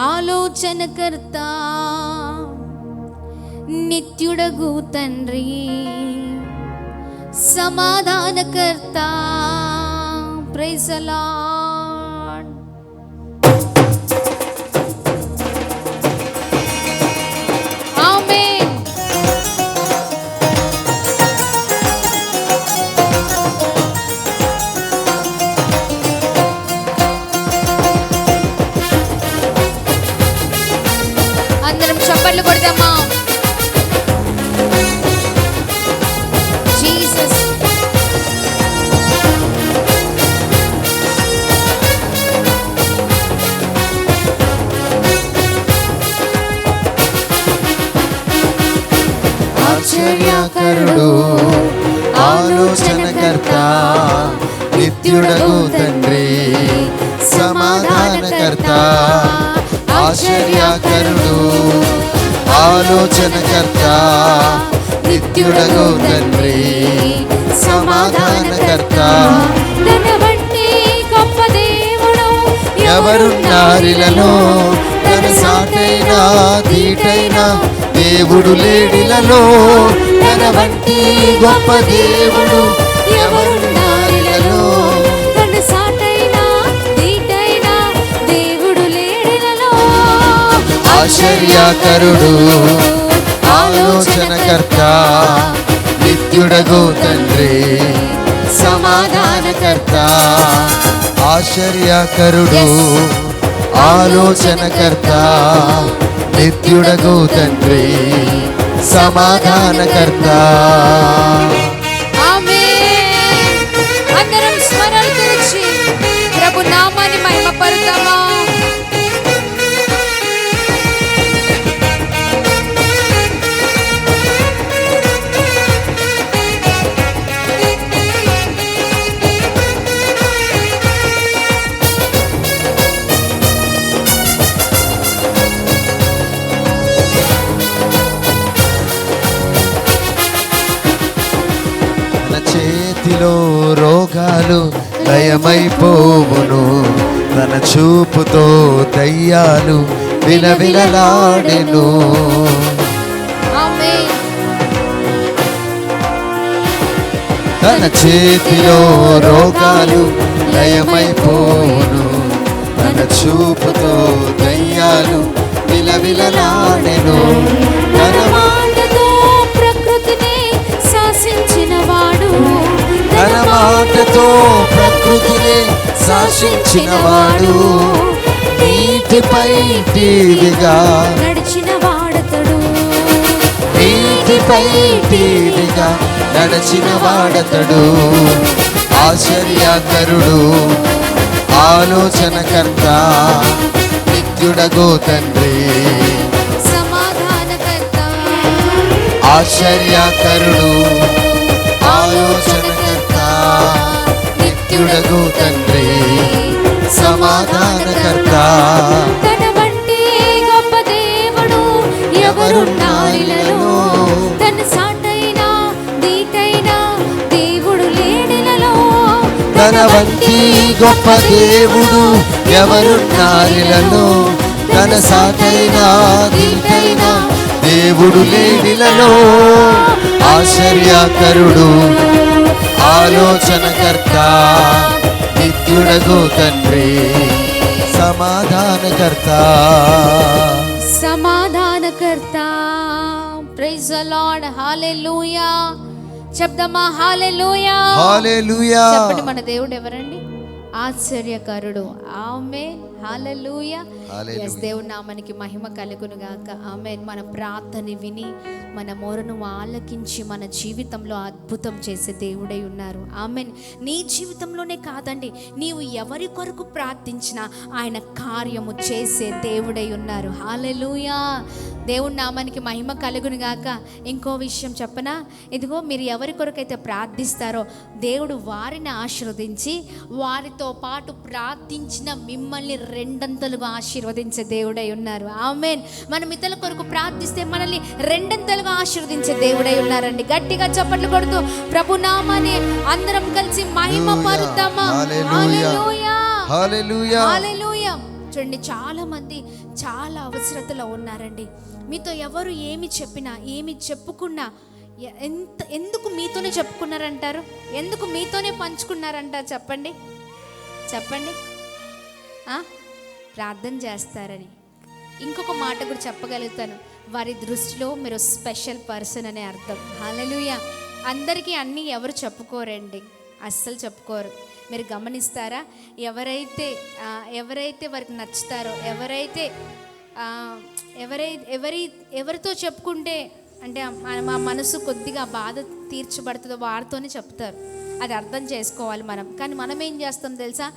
ఆలోచనకర్త, నిత్యుడగు తండ్రి, సమాధానకర్త. Praise the lord. ఆమేన్. అందరం చప్పట్లు కొడదామా? జీసస్. ఆశ్చర్యకరుడు, ఆలోచనకర్త, నిత్యుడగు తండ్రి, సమాధానకర్త. ఆశ్చర్యకరుడు, ఆలోచనకర్త, నిత్యుడగు తండ్రి, సమాధానకర్త. తన వంటి గొప్ప దేవుడు ఎవరున్నారిలలో, తన సాటైన దీటైన దేవుడు లేడిలలో. తన వంటి గొప్ప దేవుడు ఎవరున్నారిలలో, తన సాటైన దీటైన దేవుడు లేడిలలో. ఆశ్చర్యకరుడు, ఆలోచనకర్త, నిత్యుడగు తండ్రి, సమాధానకర్త. ఆశ్చర్యకరుడు, ఆలోచనకర్త, నిత్యుడగు తండ్రి, సమాధానకర్త. ఆమేన్. అందరం స్మరణ తెరిచి ప్రభు నామాన్ని మహిమపరుద్దామా? తన చేతిలో రోగాలు లయమైపోవును, తన చూపుతో దయ్యాలు విలవిలలాడెను. ఆమేన్. తన చేతిలో రోగాలు లయమైపోవును, తన చూపుతో దయ్యాలు విలవిలలాడెను. తన మాటతో ప్రకృతిని శాసించినవాడు, తన మాటతో ప్రకృతిని శాసించినవాడు, నీటిపై టీవిగా నడిచిన వాడతడు. నీటిపై టీవిగా నడచిన వాడతడు. ఆశ్చర్యకరుడు, ఆలోచనకర్త, నిత్యుడగు తండ్రి, సమాధానకర్త. ఆశ్చర్యకరుడు, ఆలోచనకర్త, నిత్యుడగు తండ్రి, సమాధానకర్త. తన వంటి గొప్ప దేవుడు ఎవరున్నారిలలో, తన సాటైన దీటైన దేవుడు లేడిలలో. తన వంటి గొప్ప దేవుడు ఎవరున్నారిలలో, తన సాటైన దీటైన దేవుడు లేడిలలో. ఆశ్చర్యకరుడు, ఆలోచనకర్త, నిత్యుడగు తండ్రి, సమాధానకర్త. సమాధానకర్త. Praise the lord. హల్లెలూయా. చెప్దామా? హల్లెలూయా. హల్లెలూయా. చెప్పండి, మన దేవుడు ఎవరండి? ఆశ్చర్యకరుడు. ఆమేన్. హల్లెలూయా. హల్లెలూయా. yes, దేవుని నామానికి మహిమ కలుగును గాక. ఆమేన్. మన ప్రార్థన విని మన మొరను ఆలకించి మన జీవితంలో అద్భుతం చేసే దేవుడై ఉన్నారు. ఆమేన్. నీ జీవితంలోనే కాదండి, నీవు ఎవరి కొరకు ప్రార్థించినా ఆయన కార్యము చేసే దేవుడై ఉన్నారు. హల్లెలూయా. దేవుని నామానికి మహిమ కలుగును గాక. ఇంకో విషయం చెప్పనా? ఇదిగో, మీరు ఎవరి కొరకైతే ప్రార్థిస్తారో దేవుడు వారిని ఆశీర్వదించి వారితో పాటు ప్రార్థించిన మిమ్మల్ని రెండంతలుగా ఆశీర్వదించే దేవుడై ఉన్నారు. ఆమేన్. మనం ఇతరుల కొరకు ప్రార్థిస్తే మనల్ని రెండంతలుగా ఆశీర్వదించే దేవుడై ఉన్నారండి. గట్టిగా చప్పట్లు కొడుతూ ప్రభు నామాన్ని అందరం కలిసి మహిమ పరుద్దామా? హల్లెలూయా. హల్లెలూయా. హల్లెలూయా. చూడండి, చాలా మంది చాలా అవసరతలో ఉన్నారండి. మీతో ఎవరు ఏమి చెప్పినా ఏమి చెప్పుకున్నా ఎందుకు మీతోనే చెప్పుకున్నారంటారు? ఎందుకు మీతోనే పంచుకున్నారంటారు? చెప్పండి చెప్పండి. ప్రార్థన చేస్తారని. ఇంకొక మాట కూడా చెప్పగలుగుతాను, వారి దృష్టిలో మీరు స్పెషల్ పర్సన్ అనే అర్థం. హల్లెలూయా. అందరికీ అన్నీ ఎవరు చెప్పుకోరండి, అస్సలు చెప్పుకోరు. మీరు గమనిస్తారా? ఎవరైతే వారికి నచ్చుతారో, ఎవరితో చెప్పుకుంటే అంటే మా మనసు కొద్దిగా బాధ తీర్చబడుతుందో వారితోనే చెప్తారు. అది అర్థం చేసుకోవాలి మనం. కానీ మనం ఏం చేస్తాం తెలుసా?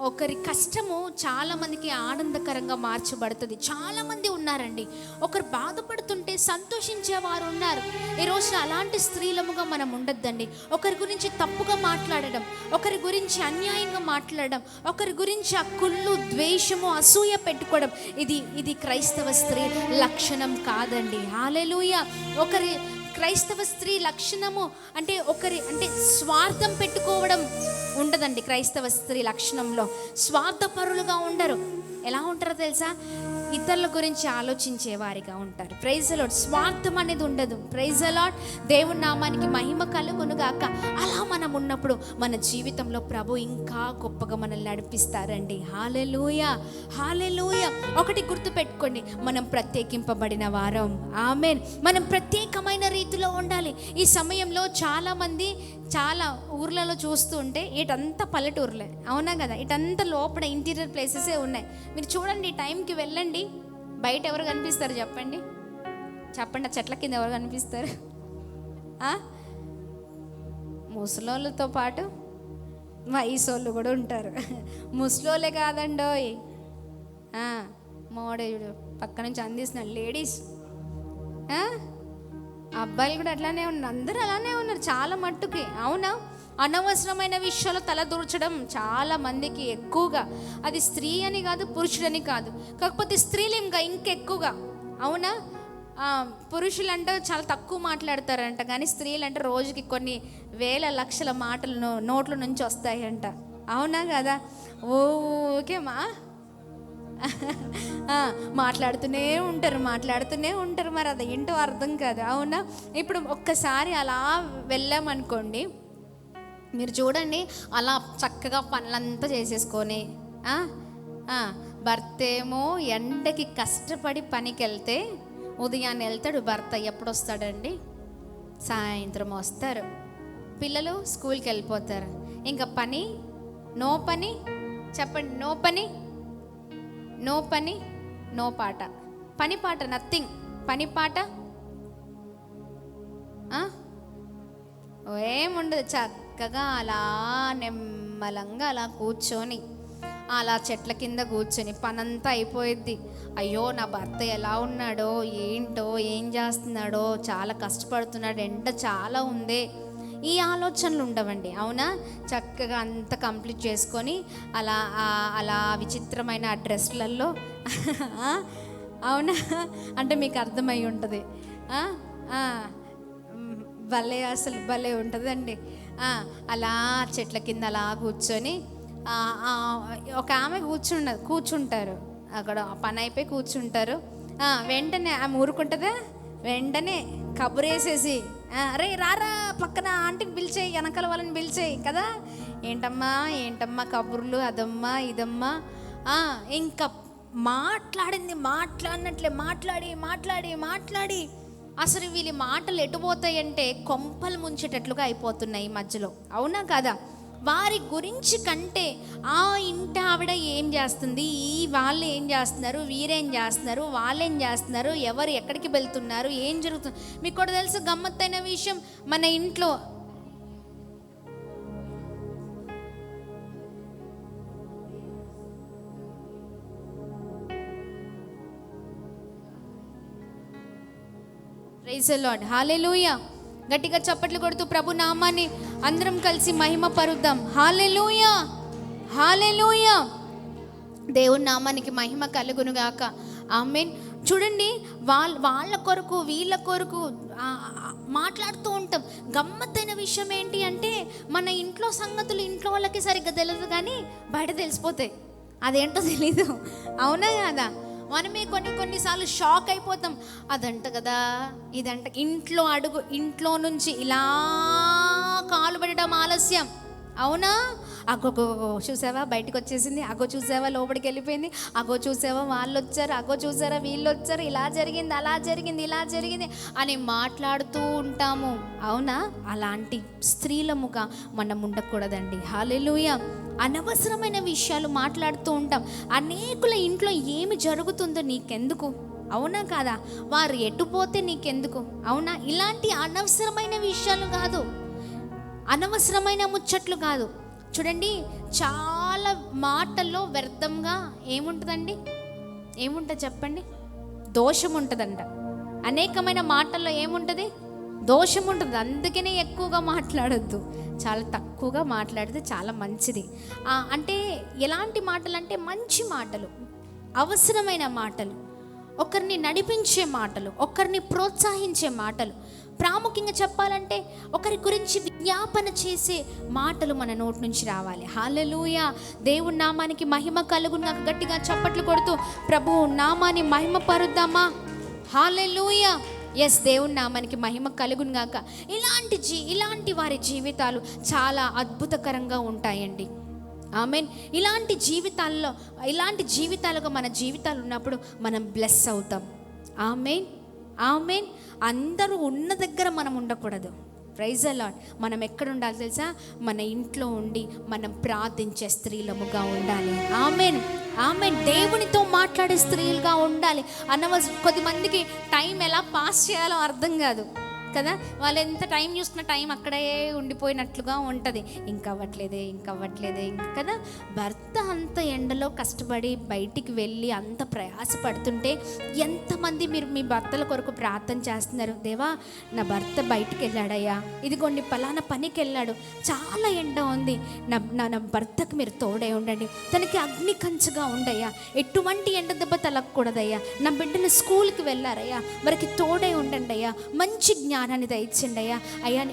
ఒకరి కష్టము చాలామందికి ఆనందకరంగా మార్చబడుతుంది. చాలామంది ఉన్నారండి, ఒకరు బాధపడుతుంటే సంతోషించేవారు ఉన్నారు. ఈరోజు అలాంటి స్త్రీలముగా మనం ఉండొద్దండి. ఒకరి గురించి తప్పుగా మాట్లాడడం, ఒకరి గురించి అన్యాయంగా మాట్లాడడం, ఒకరి గురించి ఆ కుళ్ళు, ద్వేషము, అసూయ పెట్టుకోవడం, ఇది క్రైస్తవ స్త్రీ లక్షణం కాదండి. హల్లెలూయా. క్రైస్తవ స్త్రీ లక్షణము అంటే స్వార్థం పెట్టుకోవడం ఉండదండి. క్రైస్తవ స్త్రీ లక్షణంలో స్వార్థపరులుగా ఉండరు. ఎలా ఉంటారో తెలుసా? ఇతరుల గురించి ఆలోచించే వారిగా ఉంటారు. Praise the lord. స్వార్థం అనేది ఉండదు. Praise the lord. దేవుని నామానికి మహిమ కలుగును గాక. అలా మనం ఉన్నప్పుడు మన జీవితంలో ప్రభు ఇంకా గొప్పగా మనల్ని నడిపిస్తారండి. హల్లెలూయా, హల్లెలూయా. ఒకటి గుర్తుపెట్టుకోండి, మనం ప్రత్యేకింపబడిన వారం. ఆమేన్. మనం ప్రత్యేకమైన రీతిలో ఉండాలి. ఈ సమయంలో చాలామంది చాలా ఊర్లలో చూస్తూ ఉంటే ఇటంతా పల్లెటూరులే, అవునా కదా? ఇటంతా లోపల ఇంటీరియర్ ప్లేసెసే ఉన్నాయి. మీరు చూడండి, ఈ టైంకి వెళ్ళండి, బయట ఎవరు కనిపిస్తారు చెప్పండి? చెప్పండి, ఆ చెట్ల కింద ఎవరు కనిపిస్తారు? ముసలోళ్ళతో పాటు వయసోళ్ళు కూడా ఉంటారు. ముసలోళ్ళే కాదండోయ్, మోడేయుడు పక్క నుంచి అందిస్తున్నాడు, లేడీస్, అబ్బాయిలు కూడా అట్లానే ఉన్నారు. అందరూ అలానే ఉన్నారు చాలా మట్టుకి. అవునా? అనవసరమైన విషయాలు తల దూర్చడం చాలా మందికి ఎక్కువగా. అది స్త్రీ అని కాదు, పురుషుడని కాదు, కాకపోతే స్త్రీలు ఇంకెక్కువగా. అవునా? పురుషులు అంటే చాలా తక్కువ మాట్లాడతారంట, కానీ స్త్రీలు అంటే రోజుకి కొన్ని వేల లక్షల మాటలు నోట్ల నుంచి వస్తాయంట. అవునా కదా? ఓకేమా? మాట్లాడుతూనే ఉంటారు. మరి అది ఏంటో అర్థం కాదు. అవునా? ఇప్పుడు ఒక్కసారి అలా వెళ్ళామనుకోండి, మీరు చూడండి, అలా చక్కగా పనులంతా చేసేసుకొని భర్త ఏమో ఎండకి కష్టపడి పనికి వెళ్తే ఉదయాన్నే వెళ్తాడు భర్త. ఎప్పుడు వస్తాడండి? సాయంత్రం వస్తారు. పిల్లలు స్కూల్కి వెళ్ళిపోతారు. ఇంకా నో పని చెప్పండి. నో పని నో పాట. పని పాట నథింగ్. పని పాట ఏముండదు. చక్కగా అలా నెమ్మలంగా అలా కూర్చొని, అలా చెట్ల కింద కూర్చొని పనంతా అయిపోయిద్ది. అయ్యో, నా భర్త ఎలా ఉన్నాడో ఏంటో, ఏం చేస్తున్నాడో, చాలా కష్టపడుతున్నాడు, ఎండ చాలా ఉందే, ఈ ఆలోచనలు ఉండవండి. అవునా? చక్కగా అంతా కంప్లీట్ చేసుకొని అలా విచిత్రమైన ఆ డ్రెస్లలో, అవునా? అంటే మీకు అర్థమై ఉంటుంది. భలే ఉంటుందండి. అలా చెట్ల కింద అలా కూర్చొని, ఒక ఆమె కూర్చుంటారు అక్కడ, పని అయిపోయి కూర్చుంటారు. వెంటనే ఆమె ఊరుకుంటుందా? వెంటనే కబురేసేసి, అరే రారా, పక్కన ఆంటీని పిలిచేయి, వెనకాల వాళ్ళని పిలిచేయి కదా, ఏంటమ్మా కబుర్లు, అదమ్మా ఇదమ్మా. ఇంకా మాట్లాడినట్లే మాట్లాడి అసలు వీళ్ళ మాటలు ఎటుపోతాయంటే కొంపలు ముంచేటట్లుగా అయిపోతున్నాయి ఈ మధ్యలో. అవునా కదా? వారి గురించి కంటే ఆ ఇంటి ఆవిడ ఏం చేస్తుంది, వాళ్ళు ఏం చేస్తున్నారు, వీరేం చేస్తున్నారు, వాళ్ళేం చేస్తున్నారు, ఎవరు ఎక్కడికి వెళ్తున్నారు, ఏం జరుగుతుంది. మీకు కూడా తెలుసు గమ్మత్తైన విషయం, మన ఇంట్లో ప్రైజ్ ది లార్డ్. హల్లెలూయా. గట్టిగా చప్పట్లు కొడుతూ ప్రభు నామాన్ని అందరం కలిసి మహిమ పరుద్దాం. హల్లెలూయా, హల్లెలూయా. దేవుని నామానికి మహిమ కలుగునుగాక. ఆమేన్. చూడండి, వాళ్ళ కొరకు వీళ్ళ కొరకు మాట్లాడుతూ ఉంటాం. గమ్మత్తైన విషయం ఏంటి అంటే, మన ఇంట్లో సంగతులు ఇంట్లో వాళ్ళకి సరిగ్గా తెలియదు, కానీ బయట తెలిసిపోతాయి. అదేంటో తెలీదు. అవునా కదా? మనమే కొన్నిసార్లు షాక్ అయిపోతాం. అదంట కదా, ఇదంట. ఇంట్లో నుంచి ఇలా కాలు పెట్టడం ఆలస్యం. అవునా? అగో చూసావా బయటకు వచ్చేసింది, అగో చూసావా లోపలికి వెళ్ళిపోయింది, అగో చూసావా వాళ్ళు వచ్చారు, అగో చూసారా వీళ్ళు వచ్చారు, ఇలా జరిగింది, అలా జరిగింది, ఇలా జరిగింది అని మాట్లాడుతూ ఉంటాము. అవునా? అలాంటి స్త్రీలముగా మనం ఉండకూడదండి. హల్లెలూయా. అనవసరమైన విషయాలు మాట్లాడుతూ ఉంటాం. అనేకుల ఇంట్లో ఏమి జరుగుతుందో నీకెందుకు? అవునా కాదా? వారు ఎటుపోతే నీకెందుకు? అవునా? ఇలాంటి అనవసరమైన విషయాలు కాదు, అనవసరమైన ముచ్చట్లు కాదు. చూడండి, చాలా మాటల్లో వ్యర్థంగా ఏముంటుందండి? ఏముంటుంది చెప్పండి? దోషం ఉంటుందంట. అనేకమైన మాటల్లో ఏముంటుంది? దోషం ఉంటుంది. అందుకనే ఎక్కువగా మాట్లాడొద్దు, చాలా తక్కువగా మాట్లాడితే చాలా మంచిది. అంటే ఎలాంటి మాటలు అంటే మంచి మాటలు, అవసరమైన మాటలు, ఒకరిని నడిపించే మాటలు, ఒకరిని ప్రోత్సహించే మాటలు, ప్రాముఖ్యంగా చెప్పాలంటే ఒకరి గురించి విజ్ఞాపన చేసే మాటలు మన నోటి నుంచి రావాలి. హల్లెలూయా. దేవుని నామానికి మహిమ కలుగును. గట్టిగా చప్పట్లు కొడుతూ ప్రభు నామాన్ని మహిమ పరుద్దామా? హల్లెలూయా. ఎస్, దేవుని నామానికి మహిమ కలుగును గాక. ఇలాంటి వారి జీవితాలు చాలా అద్భుతకరంగా ఉంటాయండి. ఆమెన్. ఇలాంటి జీవితాలుగా మన జీవితాలు ఉన్నప్పుడు మనం బ్లెస్ అవుతాం. ఆమెన్, ఆమెన్. అందరూ ఉన్న దగ్గర మనం ఉండకూడదు. Praise the lord. మనం ఎక్కడ ఉండాలి తెలుసా? మన ఇంట్లో ఉండి మనం ప్రార్థించే స్త్రీలముగా ఉండాలి. Amen, amen. దేవునితో మాట్లాడే స్త్రీలుగా ఉండాలి. కొద్దిమందికి టైం ఎలా పాస్ చేయాలో అర్థం కాదు కదా. వాళ్ళు ఎంత టైం చూసుకున్న టైం అక్కడే ఉండిపోయినట్లుగా ఉంటుంది. ఇంకా అవ్వట్లేదే కదా. భర్త అంత ఎండలో కష్టపడి బయటికి వెళ్ళి అంత ప్రయాసపడుతుంటే ఎంతమంది మీరు మీ భర్తల కొరకు ప్రార్థన చేస్తున్నారు? దేవా, నా భర్త బయటికి వెళ్ళాడయ్యా, ఇదిగోండి పలానా పనికి వెళ్ళాడు, చాలా ఎండ ఉంది, నా భర్తకు మీరు తోడే ఉండండి, తనకి అగ్ని కంచగా ఉండయ్యా, ఎటువంటి ఎండ దెబ్బ తలగకూడదయ్యా, నా బిడ్డలు స్కూల్కి వెళ్ళారయ్యా, వారికి తోడే ఉండండి అయ్యా, మంచి జ్ఞానాన్ని దయచేయండి అయ్యా. అయ్యా,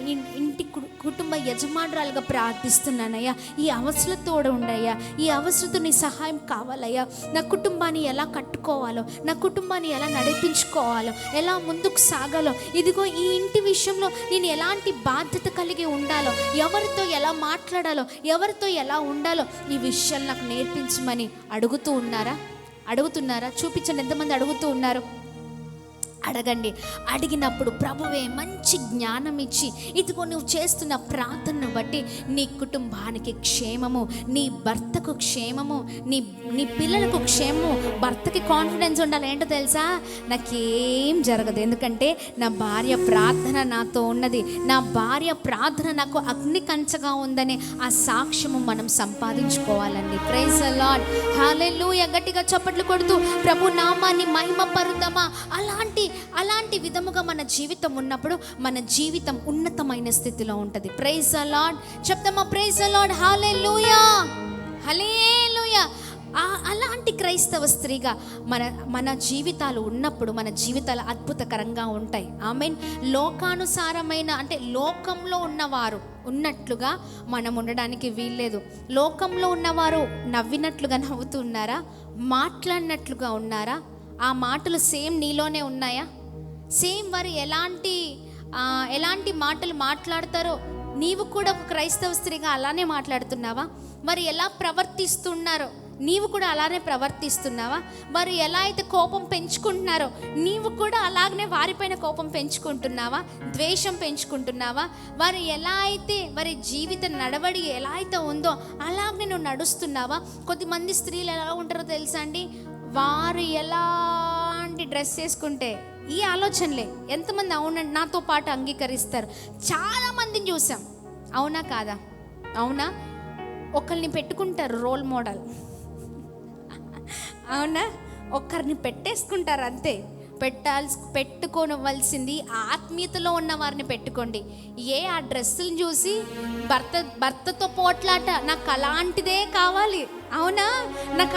ఇంటి కుటుంబ యజమానురాలుగా ప్రార్థిస్తున్నానయ్యా, ఈ అవసరతోడు ఉండయ్యా, ఈ అవసరతో నీ సహాయం కావాలయ్యా. నా కుటుంబాన్ని ఎలా కట్టుకోవాలో, నా కుటుంబాన్ని ఎలా నడిపించుకోవాలో, ఎలా ముందుకు సాగాలో, ఇదిగో ఈ ఇంటి విషయంలో నేను ఎలాంటి బాధ్యత కలిగి ఉండాలో, ఎవరితో ఎలా మాట్లాడాలో, ఎవరితో ఎలా ఉండాలో, ఈ విషయాలు నాకు నేర్పించమని అడుగుతున్నారా? చూపించండి ఎంతమంది అడుగుతూ ఉన్నారు. అడగండి. అడిగినప్పుడు ప్రభువే మంచి జ్ఞానం ఇచ్చి, ఇదిగో నువ్వు చేస్తున్న ప్రార్థనను బట్టి నీ కుటుంబానికి క్షేమము, నీ భర్తకు క్షేమము, నీ పిల్లలకు క్షేమము. భర్తకి కాన్ఫిడెన్స్ ఉండాలి. ఏంటో తెలుసా? నాకేం జరగదు, ఎందుకంటే నా భార్య ప్రార్థన నాతో ఉన్నది, నా భార్య ప్రార్థన నాకు అగ్ని కంచగా ఉందని ఆ సాక్ష్యము మనం సంపాదించుకోవాలండి. Praise the lord. హల్లెలూయా. గట్టిగా చప్పట్లు కొడుతూ ప్రభు నామాన్ని మహిమ పరుద్దామా? అలాంటి విధముగా మన జీవితం ఉన్నప్పుడు మన జీవితం ఉన్నతమైన స్థితిలో ఉంటుంది. Praise the lord. చెప్తామా? Praise the lord. Hallelujah, hallelujah. అలాంటి క్రైస్తవ స్త్రీగా మన జీవితాలు ఉన్నప్పుడు మన జీవితాలు అద్భుతకరంగా ఉంటాయి. ఆమెన్. లోకానుసారమైన అంటే లోకంలో ఉన్నవారు ఉన్నట్లుగా మనం ఉండడానికి వీల్లేదు. లోకంలో ఉన్నవారు నవ్వినట్లుగా నవ్వుతున్నారా? మాట్లాడినట్లుగా ఉన్నారా? ఆ మాటలు సేమ్ నీలోనే ఉన్నాయా? సేమ్ వారు ఎలాంటి మాటలు మాట్లాడతారో నీవు కూడా ఒక క్రైస్తవ స్త్రీగా అలానే మాట్లాడుతున్నావా? వారు ఎలా ప్రవర్తిస్తున్నారో నీవు కూడా అలానే ప్రవర్తిస్తున్నావా? వారు ఎలా అయితే కోపం పెంచుకుంటున్నారో నీవు కూడా అలాగనే వారిపైన కోపం పెంచుకుంటున్నావా? ద్వేషం పెంచుకుంటున్నావా? వారు ఎలా అయితే వారి జీవిత నడవడి ఎలా అయితే ఉందో అలాగనే నువ్వు నడుస్తున్నావా? కొద్దిమంది స్త్రీలు ఎలా ఉంటారో తెలుసా అండి? వారు ఎలాంటి డ్రెస్ వేసుకుంటే ఈ ఆలోచనలే. ఎంతమంది అవునండి నాతో పాటు అంగీకరిస్తారు? చాలామందిని చూసాం. అవునా కాదా? అవునా? ఒకరిని పెట్టుకుంటారు రోల్ మోడల్. అవునా? ఒకరిని పెట్టేసుకుంటారు అంతే. పెట్టుకోవలసింది ఆత్మీయతలో ఉన్న వారిని పెట్టుకోండి. ఆ డ్రెస్సులను చూసి భర్తతో పోట్లాట, నాకు అలాంటిదే కావాలి. అవునా? నాకు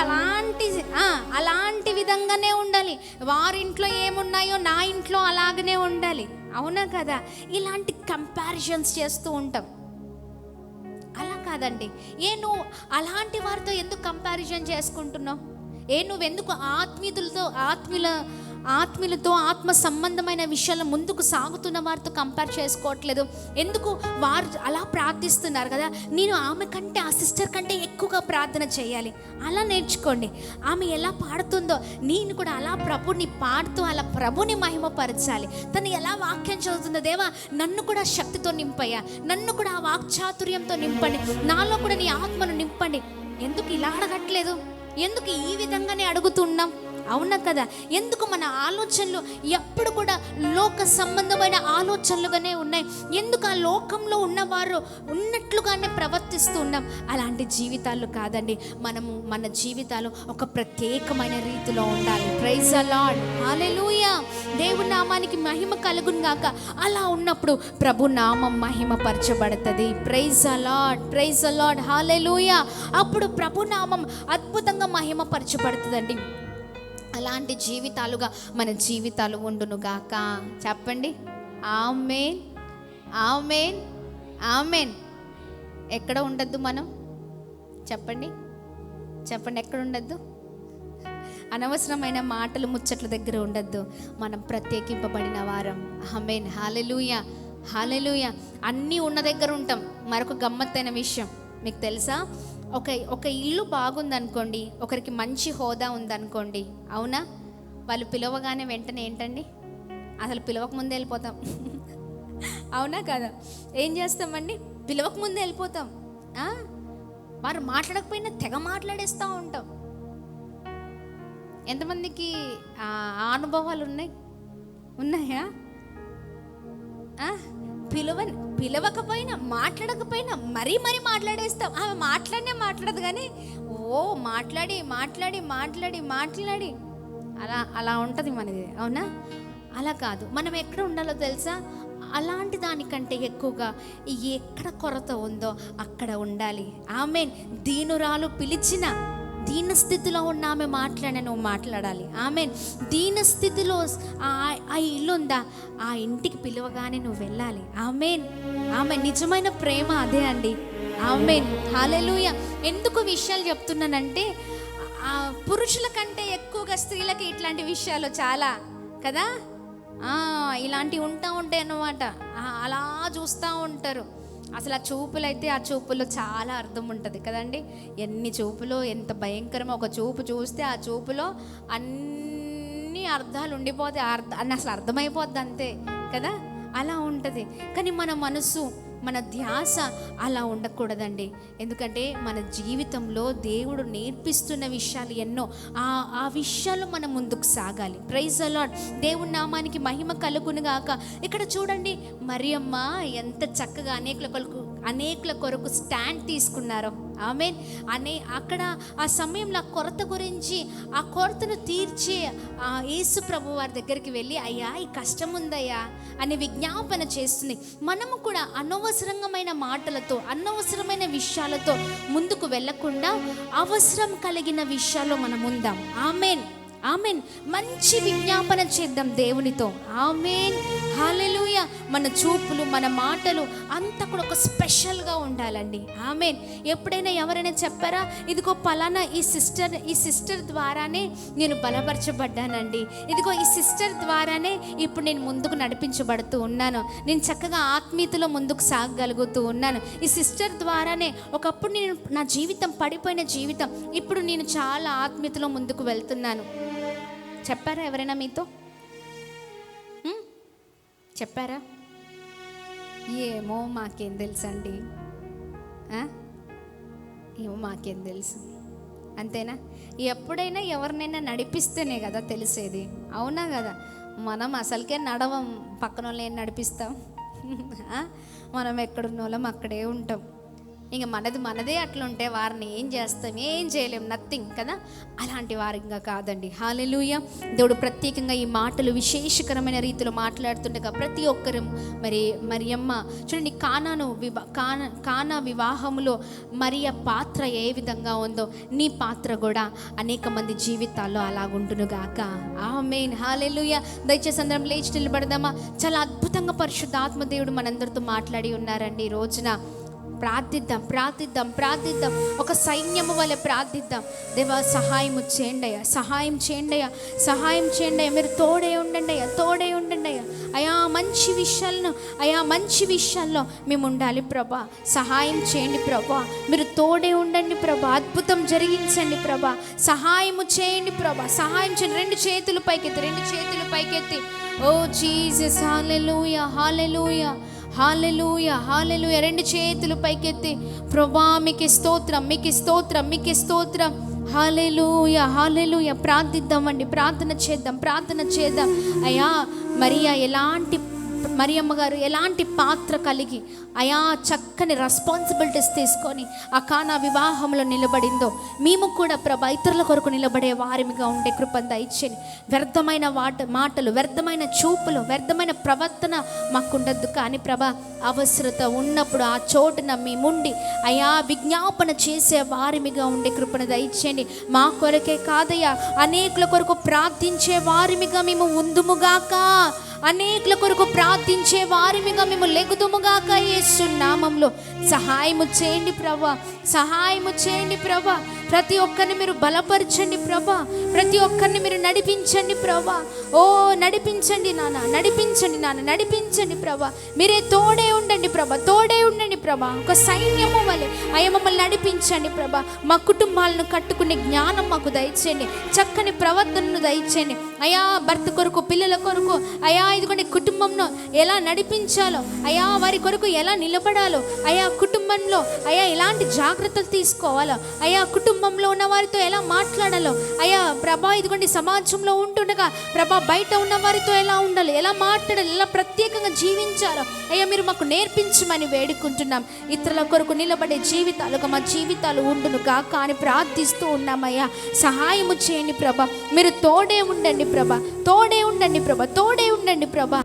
అలాంటి విధంగానే ఉండాలి. వారింట్లో ఏమున్నాయో నా ఇంట్లో అలాగనే ఉండాలి. అవునా కదా? ఇలాంటి కంపారిజన్స్ చేస్తూ ఉంటాం. అలా కాదండి. నువ్వు అలాంటి వారితో ఎందుకు కంపారిజన్ చేసుకుంటున్నావు? నువ్వెందుకు ఆత్మీయులతో ఆత్మ సంబంధమైన విషయాల ముందుకు సాగుతున్న వారితో కంపేర్ చేసుకోవట్లేదు? ఎందుకు వారు అలా ప్రార్థిస్తున్నారు కదా, నేను ఆమె కంటే, ఆ సిస్టర్ కంటే ఎక్కువగా ప్రార్థన చేయాలి. అలా నేర్చుకోండి. ఆమె ఎలా పాడుతుందో నేను కూడా అలా ప్రభుని పాడుతూ అలా ప్రభుని మహిమపరచాలి. తను ఎలా వాక్యం చదువుతుందో, దేవా నన్ను కూడా శక్తితో నింపయ్యా, నన్ను కూడా ఆ వాక్చాతుర్యంతో నింపండి, నాలో కూడా నీ ఆత్మను నింపండి. ఎందుకు ఇలా అడగట్లేదు? ఎందుకు ఈ విధంగానే అడుగుతున్నాం? అవునా కదా? ఎందుకు మన ఆలోచనలు ఎప్పుడు కూడా లోక సంబంధమైన ఆలోచనలుగానే ఉన్నాయి? ఎందుకు ఆ లోకంలో ఉన్నవారు ఉన్నట్లుగానే ప్రవర్తిస్తూ ఉన్నాం? అలాంటి జీవితాలు కాదండి. మన జీవితాలు ఒక ప్రత్యేకమైన రీతిలో ఉండాలి. Praise the lord, hallelujah. దేవుని నామానికి మహిమ కలుగును గాక. అలా ఉన్నప్పుడు ప్రభు నామం మహిమపరచబడుతుంది. Praise the lord, praise the lord, hallelujah. అప్పుడు ప్రభు నామం అద్భుతంగా మహిమపరచబడుతుందండి. అలాంటి జీవితాలుగా మన జీవితాలు ఉండును గాక. చెప్పండి ఆమేన్, ఆమేన్, ఆమేన్. ఎక్కడ ఉండద్దు మనం? చెప్పండి ఎక్కడ ఉండద్దు? అనవసరమైన మాటలు ముచ్చట్ల దగ్గర ఉండద్దు. మనం ప్రత్యేకింపబడిన వారం. ఆమేన్, హల్లెలూయా, హల్లెలూయా. అన్నీ ఉన్న దగ్గర ఉంటాం. మరొక గమ్మత్తైన విషయం మీకు తెలుసా? ఒక ఇల్లు బాగుందనుకోండి, ఒకరికి మంచి హోదా ఉందనుకోండి, అవునా? వాళ్ళు పిలవగానే వెంటనే ఏంటండి, అసలు పిలవక ముందే వెళ్ళిపోతాం. అవునా కదా? ఏం చేస్తామండి? పిలవక ముందే వెళ్ళిపోతాం. వారు మాట్లాడకపోయినా తెగ మాట్లాడేస్తూ ఉంటాం. ఎంతమందికి ఆ అనుభవాలు ఉన్నాయా? పిలవకపోయినా మాట్లాడకపోయినా మరీ మాట్లాడేస్తాం. ఆమె మాట్లాడదు కానీ మాట్లాడి అలా ఉంటుంది మనది. అవునా? అలా కాదు. మనం ఎక్కడ ఉండాలో తెలుసా? అలాంటి దానికంటే ఎక్కువగా ఎక్కడ కొరత ఉందో అక్కడ ఉండాలి. ఆమేన్. దీనురాలు పిలిచిన దీన స్థితిలో ఉన్న ఆమె నువ్వు మాట్లాడాలి. ఆమేన్. దీన స్థితిలో ఆ ఇల్లు ఉందా, ఆ ఇంటికి పిలవగానే నువ్వు వెళ్ళాలి. ఆమేన్, ఆమె నిజమైన ప్రేమ అదే అండి. ఆమేన్, హల్లెలూయా. ఎందుకు విషయాలు చెప్తున్నానంటే, పురుషుల కంటే ఎక్కువగా స్త్రీలకి ఇట్లాంటి విషయాలు చాలా కదా, ఇలాంటివి ఉంటాయి అన్నమాట. అలా చూస్తూ ఉంటారు. అసలు ఆ చూపులో చాలా అర్థం ఉంటుంది కదండి. ఎన్ని చూపులో ఎంత భయంకరమో. ఒక చూపు చూస్తే ఆ చూపులో అన్ని అర్థాలు ఉండిపోతాయి. అసలు అర్థమైపోద్ది అంతే కదా. అలా ఉంటుంది. కానీ మన మనసు, మన ధ్యాస అలా ఉండకూడదండి. ఎందుకంటే మన జీవితంలో దేవుడు నేర్పిస్తున్న విషయాలు ఎన్నో. ఆ విషయాలు మనం ముందుకు సాగాలి. Praise the lord. దేవుని నామానికి మహిమ కలుగును గాక. ఇక్కడ చూడండి, మరియమ్మ ఎంత చక్కగా అనేకుల కొరకు స్టాండ్ తీసుకున్నారో. ఆమేన్. అక్కడ ఆ సమయంలో ఆ కొరత గురించి, ఆ కొరతను తీర్చే యేసు ప్రభు వారి దగ్గరికి వెళ్ళి, అయ్యా ఈ కష్టం ఉందయ్యా అని విజ్ఞాపన చేస్తుంది. మనము కూడా అనవసరమైన మాటలతో, అనవసరమైన విషయాలతో ముందుకు వెళ్ళకుండా అవసరం కలిగిన విషయాల్లో మనం ఉందాం. ఆమేన్, ఆమేన్. మంచి విజ్ఞాపన చేద్దాం దేవునితో. ఆమేన్, హల్లెలూయా. మన చూపులు, మన మాటలు అంతా కూడా ఒక స్పెషల్గా ఉండాలండి. ఆమేన్. ఎప్పుడైనా ఎవరైనా చెప్పారా, ఇదిగో పలానా ఈ సిస్టర్ ద్వారానే నేను బలపరచబడ్డానండి, ఇదిగో ఈ సిస్టర్ ద్వారానే ఇప్పుడు నేను ముందుకు నడిపించబడుతూ ఉన్నాను, నేను చక్కగా ఆత్మీయతలో ముందుకు సాగగలుగుతూ ఉన్నాను, ఈ సిస్టర్ ద్వారానే ఒకప్పుడు నేను నా జీవితం పడిపోయిన జీవితం ఇప్పుడు నేను చాలా ఆత్మీయతలో ముందుకు వెళ్తున్నాను. చెప్పారా ఎవరైనా మీతో? చెప్పారా? ఏమో మాకేం తెలుసండి, ఏమో మాకేం తెలుసు, అంతేనా? ఎప్పుడైనా ఎవరినైనా నడిపిస్తేనే కదా తెలిసేది. అవునా కదా? మనం అసలుకే నడవం, పక్కన వాళ్ళు ఏం నడిపిస్తాం? మనం ఎక్కడున్న వాళ్ళం అక్కడే ఉంటాం. ఇంక మనదే అట్లుంటే వారిని ఏం చేస్తాం? ఏం చేయలేం, నథింగ్ కదా. అలాంటి వారు ఇంకా కాదండి. హల్లెలూయా. దేవుడు ప్రత్యేకంగా ఈ మాటలు విశేషకరమైన రీతిలో మాట్లాడుతుండగా ప్రతి ఒక్కరు మరియమ్మ చూడండి, కానా వివాహములో మరియ పాత్ర ఏ విధంగా ఉందో నీ పాత్ర కూడా అనేక మంది జీవితాల్లో అలాగుండును గాక. ఆమేన్, హల్లెలూయా. దయచేసి అందరం లేచి నిలబడదామా? చాలా అద్భుతంగా పరిశుద్ధాత్మ దేవుడు మనందరితో మాట్లాడి ఉన్నారండి ఈ రోజున. ప్రార్థిద్దాం, ప్రార్థిద్దాం, ప్రార్థిద్దాం. ఒక సైన్యము వలె ప్రార్థిద్దాం. దేవా సహాయం చేయండి అయ్యా, సహాయం చేయండి అయ్యా, సహాయం చేయండి అయ్యా. మీరు తోడే ఉండండి అయ్యా, తోడే ఉండండి అయ్యా. అయ్యా మంచి విషయాలను, అయ్యా మంచి విషయాల్లో మేము ఉండాలి ప్రభా. సహాయం చేయండి ప్రభా, మీరు తోడే ఉండండి ప్రభా. అద్భుతం జరిగించండి ప్రభా, సహాయము చేయండి ప్రభా, సహాయం చేయండి. రెండు చేతులు పైకెత్తి, రెండు చేతులు పైకెత్తి. ఓ జీసస్, హల్లెలూయా, హల్లెలూయా, హల్లెలూయా, హల్లెలూయా. రెండు చేతులు పైకెత్తి ప్రభా మీకు స్తోత్రం, మీకు స్తోత్రం, మీకు స్తోత్రం. హల్లెలూయా, హల్లెలూయా. ప్రార్థిద్దామండి, ప్రార్థన చేద్దాం, ప్రార్థన చేద్దాం. అయ్యా మరియమ్మ గారు ఎలాంటి పాత్ర కలిగి అయా చక్కని రెస్పాన్సిబిలిటీస్ తీసుకొని ఆ కానా వివాహంలో నిలబడిందో, మేము కూడా ప్రభా ఇతరుల కొరకు నిలబడే వారిగా ఉండే కృపను దయచేయండి. వ్యర్థమైన మాటలు, వ్యర్థమైన చూపులు, వ్యర్థమైన ప్రవర్తన మాకుండద్దు. కానీ ప్రభా అవసరత ఉన్నప్పుడు ఆ చోటున మేముండి అయా విజ్ఞాపన చేసే వారిగా ఉండే కృపను దయచేయండి. మా కొరకే కాదయ్యా, అనేకుల కొరకు ప్రార్థించే వారిగా మేము ఉందుముగాక, అనేకుల కొరకు ప్రార్థించే వారిగా మేము లెగుదుముగాక. యేసు నామములో సహాయము చేయండి ప్రభా, సహాయము చేయండి ప్రభా. ప్రతి ఒక్కరిని మీరు బలపరచండి ప్రభా, ప్రతి ఒక్కరిని మీరు నడిపించండి ప్రభా. ఓ నడిపించండి నాన్న, నడిపించండి నాన్న, నడిపించండి ప్రభా. మీరే తోడే ఉండండి ప్రభా, తోడే ఉండండి ప్రభా. ఒక సైన్యము వలె అయ్యా మమ్మల్ని నడిపించండి ప్రభా. మా కుటుంబాలను కట్టుకునే జ్ఞానం మాకు దయచేయండి, చక్కని ప్రవర్తనను దయచేయండి అయ్యా. భర్త కొరకు, పిల్లల కొరకు అయ్యా ఇదిగోండి కుటుంబంలో ఎలా నడిపించాలో అయ్యా, వారి కొరకు ఎలా నిలబడాలో అయ్యా, కుటుంబంలో అయ్యా ఎలాంటి జాగ్రత్తలు తీసుకోవాలో అయ్యా, కుటుంబంలో ఉన్న వారితో ఎలా మాట్లాడాలో అయ్యా ప్రభా. ఇదిగోండి సమాజంలో ఉంటుండగా ప్రభా బయట ఉన్న వారితో ఎలా ఉండాలి, ఎలా మాట్లాడాలి, ఎలా ప్రత్యేకంగా జీవించాలో అయ్యా మీరు మాకు నేర్పించమని వేడుకుంటున్నాం. ఇతరుల కొరకు నిలబడే జీవితాలుగా మా జీవితాలు ఉండును కాక అని ప్రార్థిస్తూ ఉన్నామయ్యా. సహాయము చేయండి ప్రభా, మీరు తోడే ఉండండి ప్రభా, తోడే ఉండండి ప్రభా, తోడే ఉండండి ప్రభా.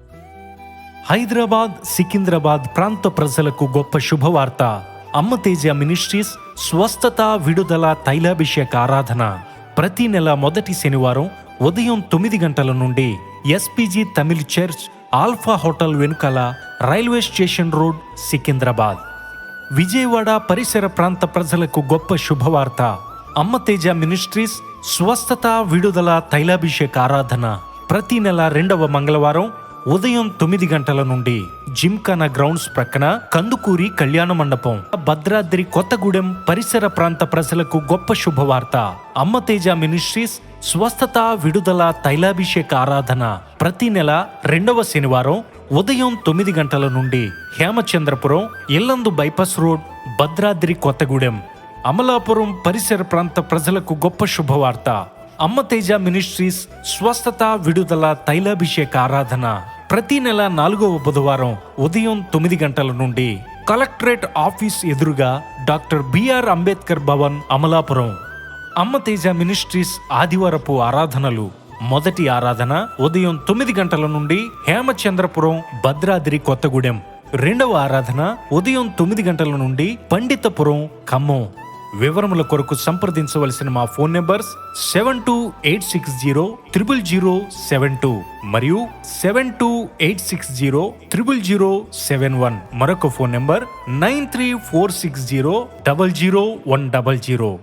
హైదరాబాద్, సికింద్రాబాద్ ప్రాంత ప్రజలకు గొప్ప శుభవార్త. అమ్మ తేజ మినిస్ట్రీస్ స్వస్థత, విడుదల, తైలాభిషేక ఆరాధన ప్రతి నెల మొదటి శనివారం ఉదయం 9 గంటల నుండి SPG Tamil church, Alpha hotel వెనుకల, railway station road, Secunderabad. Vijayawada పరిసర ప్రాంత ప్రజలకు గొప్ప శుభవార్త. అమ్మ తేజ మినిస్ట్రీస్ స్వస్థత, విడుదల, తైలాభిషేక ఆరాధన ప్రతి నెల 2వ మంగళవారం ఉదయం 9 గంటల నుండి జిమ్ఖానా గ్రౌండ్స్ ప్రక్కన కందుకూరి కళ్యాణ మండపం, భద్రాద్రి కొత్తగూడెం పరిసర ప్రాంత ప్రజలకు గొప్ప శుభవార్త. అమ్మ తేజ మినిస్ట్రీస్ స్వస్థత, విడుదల, తైలాభిషేక ఆరాధన ప్రతి నెల 2వ శనివారం ఉదయం 9 గంటల నుండి హేమచంద్రపురం, ఇల్లందు బైపాస్ రోడ్, భద్రాద్రి కొత్తగూడెం, అమలాపురం పరిసర ప్రాంత ప్రజలకు గొప్ప శుభవార్త. అమ్మ తేజ మినిస్ట్రీస్ స్వస్థత, విడుదల, తైలాభిషేక ఆరాధన ప్రతి నెల 4వ బుధవారం ఉదయం 9 గంటల నుండి కలెక్టరేట్ ఆఫీస్ ఎదురుగా డాక్టర్ బిఆర్ అంబేద్కర్ భవన్, అమలాపురం. అమ్మ తేజ మినిస్ట్రీస్ ఆదివారపు ఆరాధనలు. మొదటి ఆరాధన ఉదయం 9 గంటల నుండి హేమచంద్రపురం, భద్రాద్రి కొత్తగూడెం. రెండవ ఆరాధన ఉదయం 9 గంటల నుండి పండితపురం, ఖమ్మం. వివరముల కొరకు సంప్రదించవలసిన మా ఫోన్ నెంబర్స్ 7286000072 మరియు 7286000071. మరొక ఫోన్ నెంబర్ 9346000100.